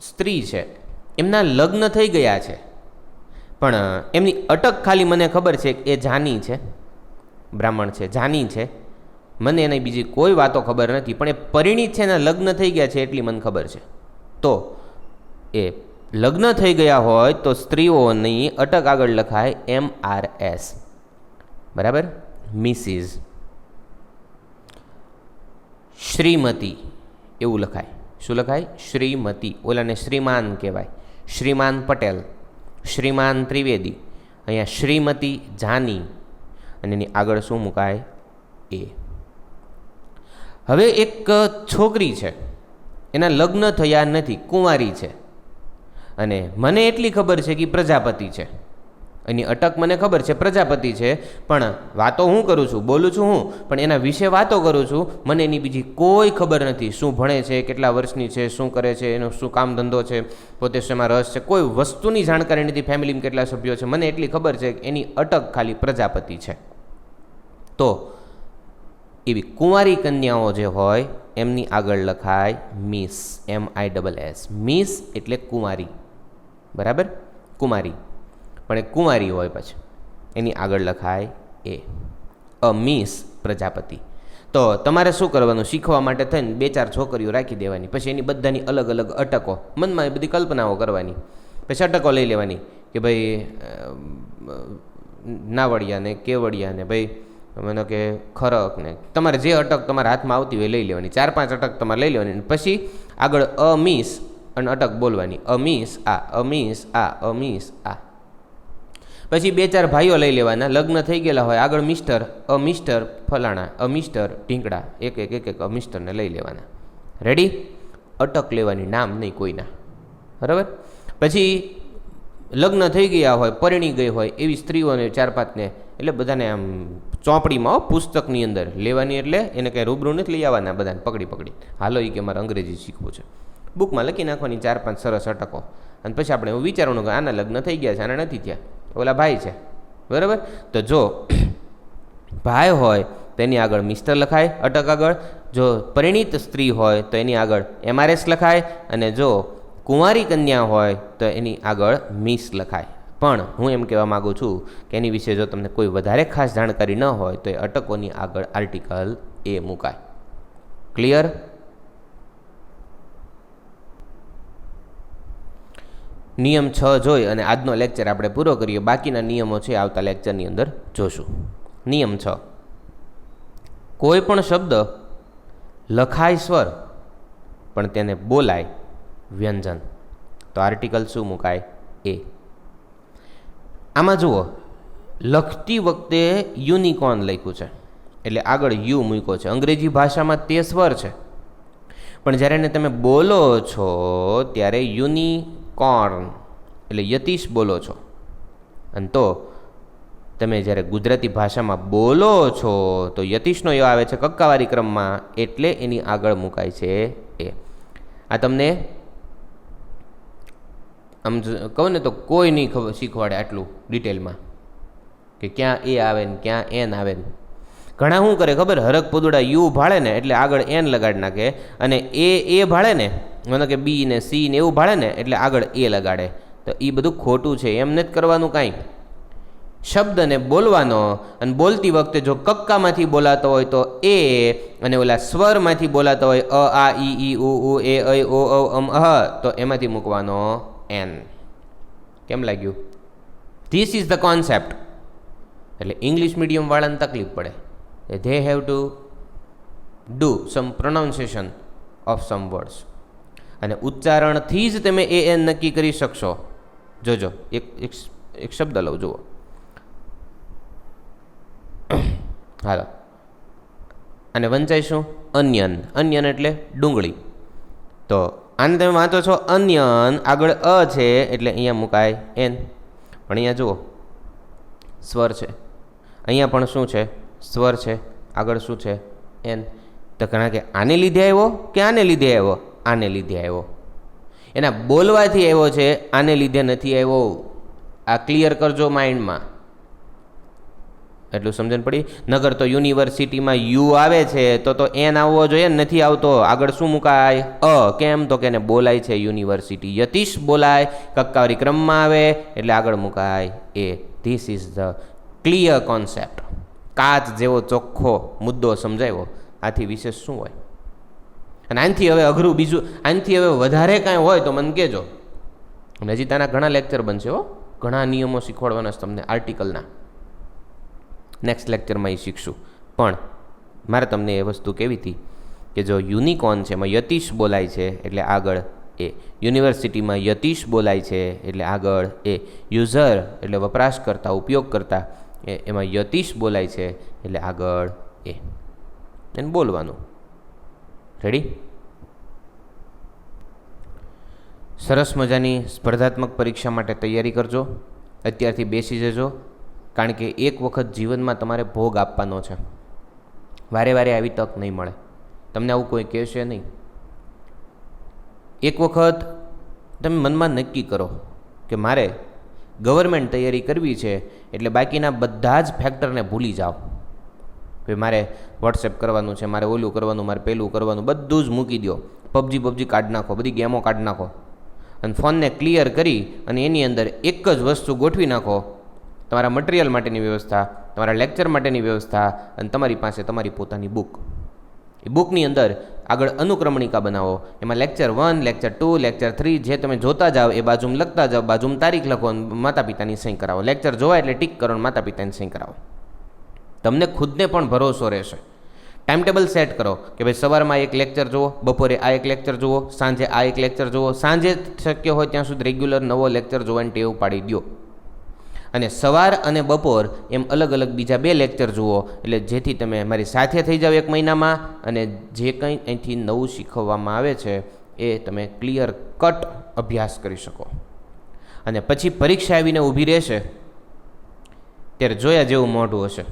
સ્ત્રી છે, એમના લગ્ન થઈ ગયા છે, પણ એમની અટક ખાલી મને ખબર છે કે એ જાની છે, બ્રાહ્મણ છે, જાની છે, મને એની બીજી કોઈ વાતો ખબર નથી, પણ એ પરિણીત છે, એના લગ્ન થઈ ગયા છે એટલી મને ખબર છે. તો એ લગ્ન થઈ ગયા હોય તો સ્ત્રીઓની અટક આગળ લખાય MRS, બરાબર. મિસિસ, શ્રીમતી એવું લખાય. શું લખાય? શ્રીમતી. ઓલાને શ્રીમાન કહેવાય, શ્રીમાન પટેલ, શ્રીમાન ત્રિવેદી. અહીંયા શ્રીમતી જાની અને એની આગળ શું મુકાય? એ. હવે એક છોકરી છે, એના લગ્ન થયા નથી, કુંવારી છે, અને મને એટલી ખબર છે કે પ્રજાપતિ છે. એની અટક મને ખબર છે પ્રજાપતિ છે, પણ વાતો હું કરું છું, બોલું છું હું, પણ એના વિશે વાતો કરું છું. મને એની બીજી કોઈ ખબર નથી. શું ભણે છે, કેટલા વર્ષની છે, શું કરે છે, એનો શું કામ ધંધો છે, પોતે શેમાં રસ છે, કોઈ વસ્તુની જાણકારી નથી. ફેમિલીમાં કેટલા સભ્યો છે, મને એટલી ખબર છે કે એની અટક ખાલી પ્રજાપતિ છે. તો એવી કુંવારી કન્યાઓ જે હોય એમની આગળ લખાય મિસ, MISS. મિસ એટલે કુંવારી, બરાબર, કુમારી. પણ એ કુંવારી હોય પછી એની આગળ લખાય એ. અ મિસ પ્રજાપતિ. તો તમારે શું કરવાનું? શીખવા માટે થઈને 2-4 છોકરીઓ રાખી દેવાની, પછી એની બધાની અલગ અલગ અટકો, મનમાં એ બધી કલ્પનાઓ કરવાની, પછી અટકો લઈ લેવાની કે ભાઈ નાવડિયા ને કેવડિયા ને ભાઈ મને કે ખરક ને, તમારે જે અટક તમારા હાથમાં આવતી હોય લઈ લેવાની. 4-5 અટક તમારે લઈ લેવાની, પછી આગળ અ મિસ અને અટક બોલવાની. અમીસ આ, અમીસ આ, અમીસ આ. પછી 2-4 ભાઈઓ લઈ લેવાના, લગ્ન થઈ ગયેલા હોય, આગળ મિસ્ટર, મિસ્ટર ફલાણા, મિસ્ટર ઢીંગડા, એક એક મિસ્ટરને લઈ લેવાના. રેડી? અટક લેવાની, નામ નહીં કોઈના, બરાબર. પછી લગ્ન થઈ ગયા હોય, પરિણી ગઈ હોય એવી સ્ત્રીઓને 4-5ને, એટલે બધાને આમ ચોપડીમાં પુસ્તકની અંદર લેવાની, એટલે એને કંઈ રૂબરૂ નથી લઈ આવવાના, બધાને પકડી હાલો એ કે મારે અંગ્રેજી શીખવું છે, બુકમાં લખી નાખવાની 4-5 સરસ અટકો. અને પછી આપણે એવું વિચારવાનું કે આના લગ્ન થઈ ગયા છે, આના નથી થયા, ઓલા ભાઈ છે, બરાબર. તો જો ભાઈ હોય તો એની આગળ મિસ્ટર લખાય અટક આગળ, જો પરિણીત સ્ત્રી હોય તો એની આગળ MRS લખાય, અને જો કુંવારી કન્યા હોય તો એની આગળ મિસ લખાય. પણ હું એમ કહેવા માગું છું કે એની વિશે જો તમને કોઈ વધારે ખાસ જાણકારી ન હોય તો એ અટકોની આગળ આર્ટિકલ એ મુકાય. ક્લિયર? નિયમ 6 જોઈ અને આજનો લેક્ચર આપણે પૂરો કરીએ. બાકીના નિયમો છે આવતા લેક્ચરની અંદર જોશું. નિયમ 6, કોઈ પણ શબ્દ લખાય સ્વર પણ તેને બોલાય વ્યંજન, તો આર્ટિકલ શું મુકાય? એ. આમાં જુઓ, લખતી વખતે યુનિકોર્ન લખ્યું છે, એટલે આગળ યુ મૂક્યો છે. અંગ્રેજી ભાષામાં તે સ્વર છે, પણ જ્યારે એને તમે બોલો છો ત્યારે યુનિકોર્ન એટલે યતીશ બોલો છો. અને તો તમે જ્યારે ગુજરાતી ભાષામાં બોલો છો તો યતીશનો યો આવે છે કક્કાવારી ક્રમમાં, એટલે એની આગળ મુકાય છે એ. આ તમને આમ કહું ને તો કોઈ નહીં ખબર શીખવાડે આટલું ડિટેલમાં કે ક્યાં એ આવે ને ક્યાં એન આવે ને. ઘણા શું કરે ખબર? હરક પુદડા યુ ભાળે ને એટલે આગળ એન લગાડી નાખે, અને એ ભાળે ને મને કે બી ને સી ને એવું ભાળે ને એટલે આગળ એ લગાડે. તો એ બધું ખોટું છે, એમ નથી કરવાનું કાંઈ. શબ્દને બોલવાનો, અને બોલતી વખતે જો કક્કામાંથી બોલાતો હોય તો એ, અને ઓલા સ્વરમાંથી બોલાતો હોય અ આ ઈ ઉ એ ઐ ઓ ઔ અમ અહ, તો એમાંથી મૂકવાનો એન. કેમ લાગ્યું? This is the concept. એટલે ઇંગ્લિશ મીડિયમ વાળાને તકલીફ પડે. they have to do some pronunciation of some words, અને ઉચ્ચારણથી જ તમે એ એન નક્કી કરી શકશો. જોજો એક શબ્દ લઉં, જુઓ. હાલો, અને વંચાય શું? અન્યન. અન્યન એટલે ડુંગળી. તો આને તમે વાંચો છો અન્યન, આગળ અ છે એટલે અહીંયા મુકાય એન. પણ અહીંયા જુઓ સ્વર છે, અહીંયા પણ શું છે? સ્વર છે, આગળ શું છે? એન. તો ઘણા કે આને લીધે આવ્યો કે આને લીધે આવ્યો? આને લીધે આવ્યો. એના બોલવાથી આવ્યો છે, આને લીધે નથી આવ્યો. આ ક્લિયર કરજો માઇન્ડમાં. એટલું સમજણ પડી? નગર તો યુનિવર્સિટીમાં યુ આવે છે તો એન આવવો જોઈએ ને, નથી આવતો. આગળ શું મુકાય? કેમ? તો કે એને બોલાય છે યુનિવર્સિટી. યતીશ બોલાય, કક્કાવારી ક્રમમાં આવે એટલે આગળ મુકાય એ. This is the clear concept. કાચ જેવો ચોખ્ખો મુદ્દો સમજાવ્યો. આથી વિશેષ શું હોય? અને આનાથી હવે અઘરું બીજું, આનાથી હવે વધારે કાંઈ હોય તો મને કહેજો. અને હજી તાના ઘણા લેક્ચર બનશે હો, ઘણા નિયમો શીખવાડવાના છે તમને આર્ટિકલના. નેક્સ્ટ લેક્ચરમાં એ શીખશું. પણ મારે તમને એ વસ્તુ કહેવી હતી કે જો યુનિકોર્ન છે એમાં યતીશ બોલાય છે એટલે આગળ એ. યુનિવર્સિટીમાં યતીશ બોલાય છે એટલે આગળ એ. યુઝર એટલે વપરાશકર્તા, ઉપયોગકર્તા, એમાં યતીશ બોલાય છે એટલે આગળ એ. એને બોલવાનું. રેડી? સરસ મજાની સ્પર્ધાત્મક પરીક્ષા માટે તૈયારી કરજો. અત્યારથી બેસી જજો, કારણ કે એક વખત જીવનમાં તમારે ભોગ આપવાનો છે. વારે વારે આવી તક નહીં મળે. તમને આવું કોઈ કહેશે નહીં. એક વખત તમે મનમાં નક્કી કરો કે મારે ગવર્મેન્ટ તૈયારી કરવી છે, એટલે બાકીના બધા જ ફેક્ટરને ભૂલી જાઓ. કે મારે વોટ્સએપ કરવાનું છે, મારે ઓલું કરવાનું, મારે પેલું કરવાનું, બધું જ મૂકી દો. પબજી કાઢી નાખો, બધી ગેમો કાઢી નાખો અને ફોનને ક્લિયર કરી અને એની અંદર એક જ વસ્તુ ગોઠવી નાખો. તમારા મટીરિયલ માટેની વ્યવસ્થા, તમારા લેક્ચર માટેની વ્યવસ્થા અને તમારી પાસે તમારી પોતાની બુક. એ બુકની અંદર આગળ અનુક્રમણિકા બનાવો. એમાં લેક્ચર 1, લેક્ચર 2, લેક્ચર 3 જે તમે જોતા જાઓ એ બાજુમાં લખતા જાઓ. બાજુમાં તારીખ લખો અને માતા પિતાની સહી કરાવો. લેક્ચર જોવા એટલે ટીક કરો અને માતા પિતાની સહી કરાવો. તમને ખુદને પણ ભરોસો રહેશે. ટાઈમ ટેબલ સેટ કરો કે ભાઈ સવારમાં એક લેક્ચર જુઓ, બપોરે આ એક લેક્ચર જુઓ, સાંજે આ એક લેક્ચર જુઓ. સાંજે શક્ય હોય ત્યાં સુધી રેગ્યુલર નવો લેક્ચર જોવાની ટેવ પાડી દો. અને સવાર અને બપોર એમ અલગ અલગ બીજા 2 લેક્ચર જુઓ, એટલે જેથી તમે મારી સાથે થઈ જાઓ 1 મહિનામાં અને જે કંઈ અહીંથી નવું શીખવવામાં આવે છે એ તમે ક્લિયર કટ અભ્યાસ કરી શકો. અને પછી પરીક્ષા આવીને ઊભી રહેશે ત્યારે જોયા જેવું મોઢું હશે.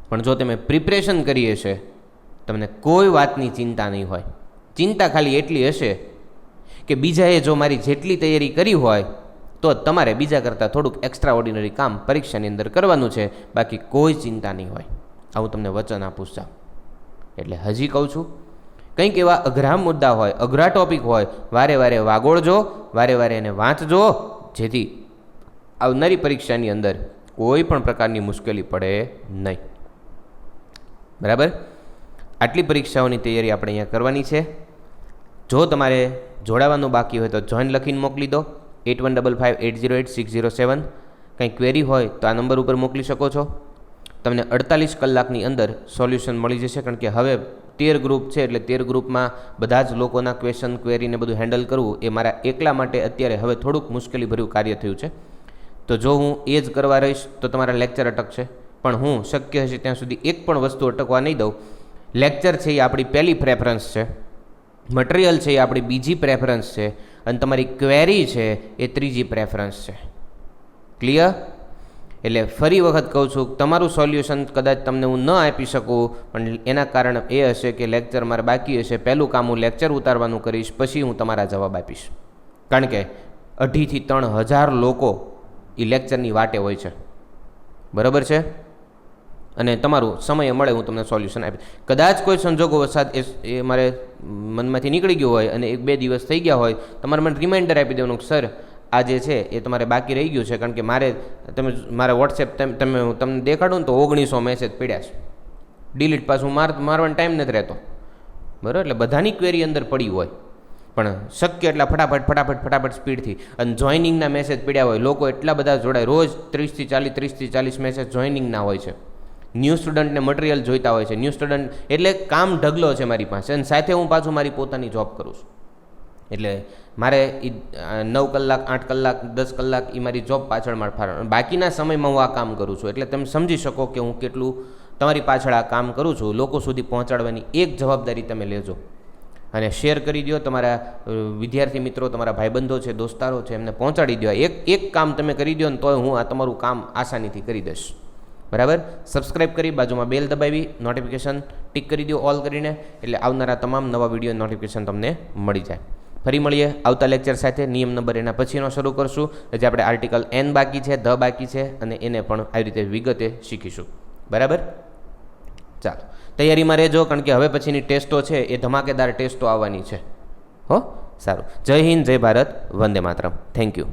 પણ જો તમે પ્રિપરેશન કરી હશે, તમને કોઈ વાતની ચિંતા નહીં હોય. ચિંતા ખાલી એટલી હશે કે બીજાએ જો મારી જેટલી તૈયારી કરી હોય તો તમારે બીજા કરતાં થોડુંક એક્સ્ટ્રા ઓર્ડિનરી કામ પરીક્ષાની અંદર કરવાનું છે, બાકી કોઈ ચિંતા નહીં હોય. આવું તમને વચન આપું છું. એટલે હજી કહું છું, કંઈક એવા અઘરા મુદ્દા હોય, અઘરા ટોપિક હોય, વારે વારે વાગોળજો, વારે વારે એને વાંચજો, જેથી આવનારી પરીક્ષાની અંદર કોઈ પણ પ્રકારની મુશ્કેલી પડે નહીં. બરાબર? આટલી પરીક્ષાઓની તૈયારી આપણે અહીંયા કરવાની છે. જો તમારે જોડાવાનું બાકી હોય તો જોઈન લખીને મોકલી દો. 8155808607. કંઈ ક્વેરી હોય તો આ નંબર ઉપર મોકલી શકો છો. તમને 48 કલાકની અંદર સોલ્યુશન મળી જશે, કારણ કે હવે 13 ગ્રુપ છે, એટલે 13 ગ્રુપમાં બધા જ લોકોના ક્વેશ્ચન, ક્વેરીને બધું હેન્ડલ કરવું એ મારા એકલા માટે અત્યારે હવે થોડુંક મુશ્કેલીભર્યું કાર્ય થયું છે. તો જો હું એ જ કરવા રહીશ તો તમારા લેક્ચર અટકશે. પણ હું શક્ય હશે ત્યાં સુધી એક પણ વસ્તુ અટકવા નહીં દઉં. લેક્ચર છે એ આપણી પહેલી પ્રેફરન્સ છે, મટીરિયલ છે એ આપણી બીજી પ્રેફરન્સ છે, અને તમારી ક્વેરી છે એ ત્રીજી પ્રેફરન્સ છે. ક્લિયર? એટલે ફરી વખત કહું છું, તમારું સોલ્યુશન કદાચ તમને હું ન આપી શકું, પણ એના કારણ એ હશે કે લેક્ચર મારે બાકી હશે. પહેલું કામ હું લેક્ચર ઉતારવાનું કરીશ, પછી હું તમારા જવાબ આપીશ. કારણ કે 2,500 થી 3,000 લોકો એ લેક્ચરની વાટે હોય છે. બરાબર છે? અને તમારું સમય મળે હું તમને સોલ્યુશન આપીશ. કદાચ કોઈ સંજોગો વસાત એ મારે મનમાંથી નીકળી ગયો હોય અને 1-2 દિવસ થઈ ગયા હોય, તમારે મને રિમાઇન્ડર આપી દેવાનું કે સર આ જે છે એ તમારે બાકી રહી ગયું છે, કારણ કે મારે વોટ્સએપ તમને દેખાડું ને તો 1900 મેસેજ પડ્યા છે. ડિલીટ પાછું મારવાનો ટાઈમ નથી રહેતો. બરાબર? એટલે બધાની ક્વેરી અંદર પડી હોય, પણ શક્ય એટલા ફટાફટ સ્પીડથી. અને જોઈનિંગના મેસેજ પડ્યા હોય, લોકો એટલા બધા જોડાય, રોજ 30 થી 40 મેસેજ જોઈનિંગના હોય છે. ન્યૂ સ્ટુડન્ટને મટીરિયલ જોઈતા હોય છે. ન્યૂ સ્ટુડન્ટ એટલે કામ ઢગલો છે મારી પાસે, અને સાથે હું પાછું મારી પોતાની જોબ કરું છું. એટલે મારે 9 કલાક, 8 કલાક, 10 કલાક એ મારી જોબ પાછળ મારે ફાળવવાનું, બાકીના સમયમાં હું આ કામ કરું છું. એટલે તમે સમજી શકો કે હું કેટલું તમારી પાછળ આ કામ કરું છું. લોકો સુધી પહોંચાડવાની એક જવાબદારી તમે લેજો અને શેર કરી દો. તમારા વિદ્યાર્થી મિત્રો, તમારા ભાઈબંધો છે, દોસ્તારો છે, એમને પહોંચાડી દો. એક કામ તમે કરી દો ને તોય હું આ તમારું કામ આસાનીથી કરી દઈશ. બરાબર? સબસ્ક્રાઈબ કરી બાજુમાં બેલ દબાવી નોટિફિકેશન ટિક કરી દો ઓલ કરીને, એટલે આવનારા તમામ નવા વિડીયો નોટિફિકેશન તમને મળી જાય. ફરી મળીએ આવતા લેક્ચર સાથે. નિયમ નંબર એના પછીનો શરૂ કરશું, જે આપણે આર્ટિકલ એન બાકી છે, ધ બાકી છે, અને એને પણ આવી રીતે વિગતે શીખીશું. બરાબર, ચાલો તૈયારીમાં રહેજો, કારણ કે હવે પછીની ટેસ્ટો છે એ ધમાકેદાર ટેસ્ટો આવવાની છે. હો, સારું. જય હિન્દ, જય ભારત, વંદે માતરમ. Thank you.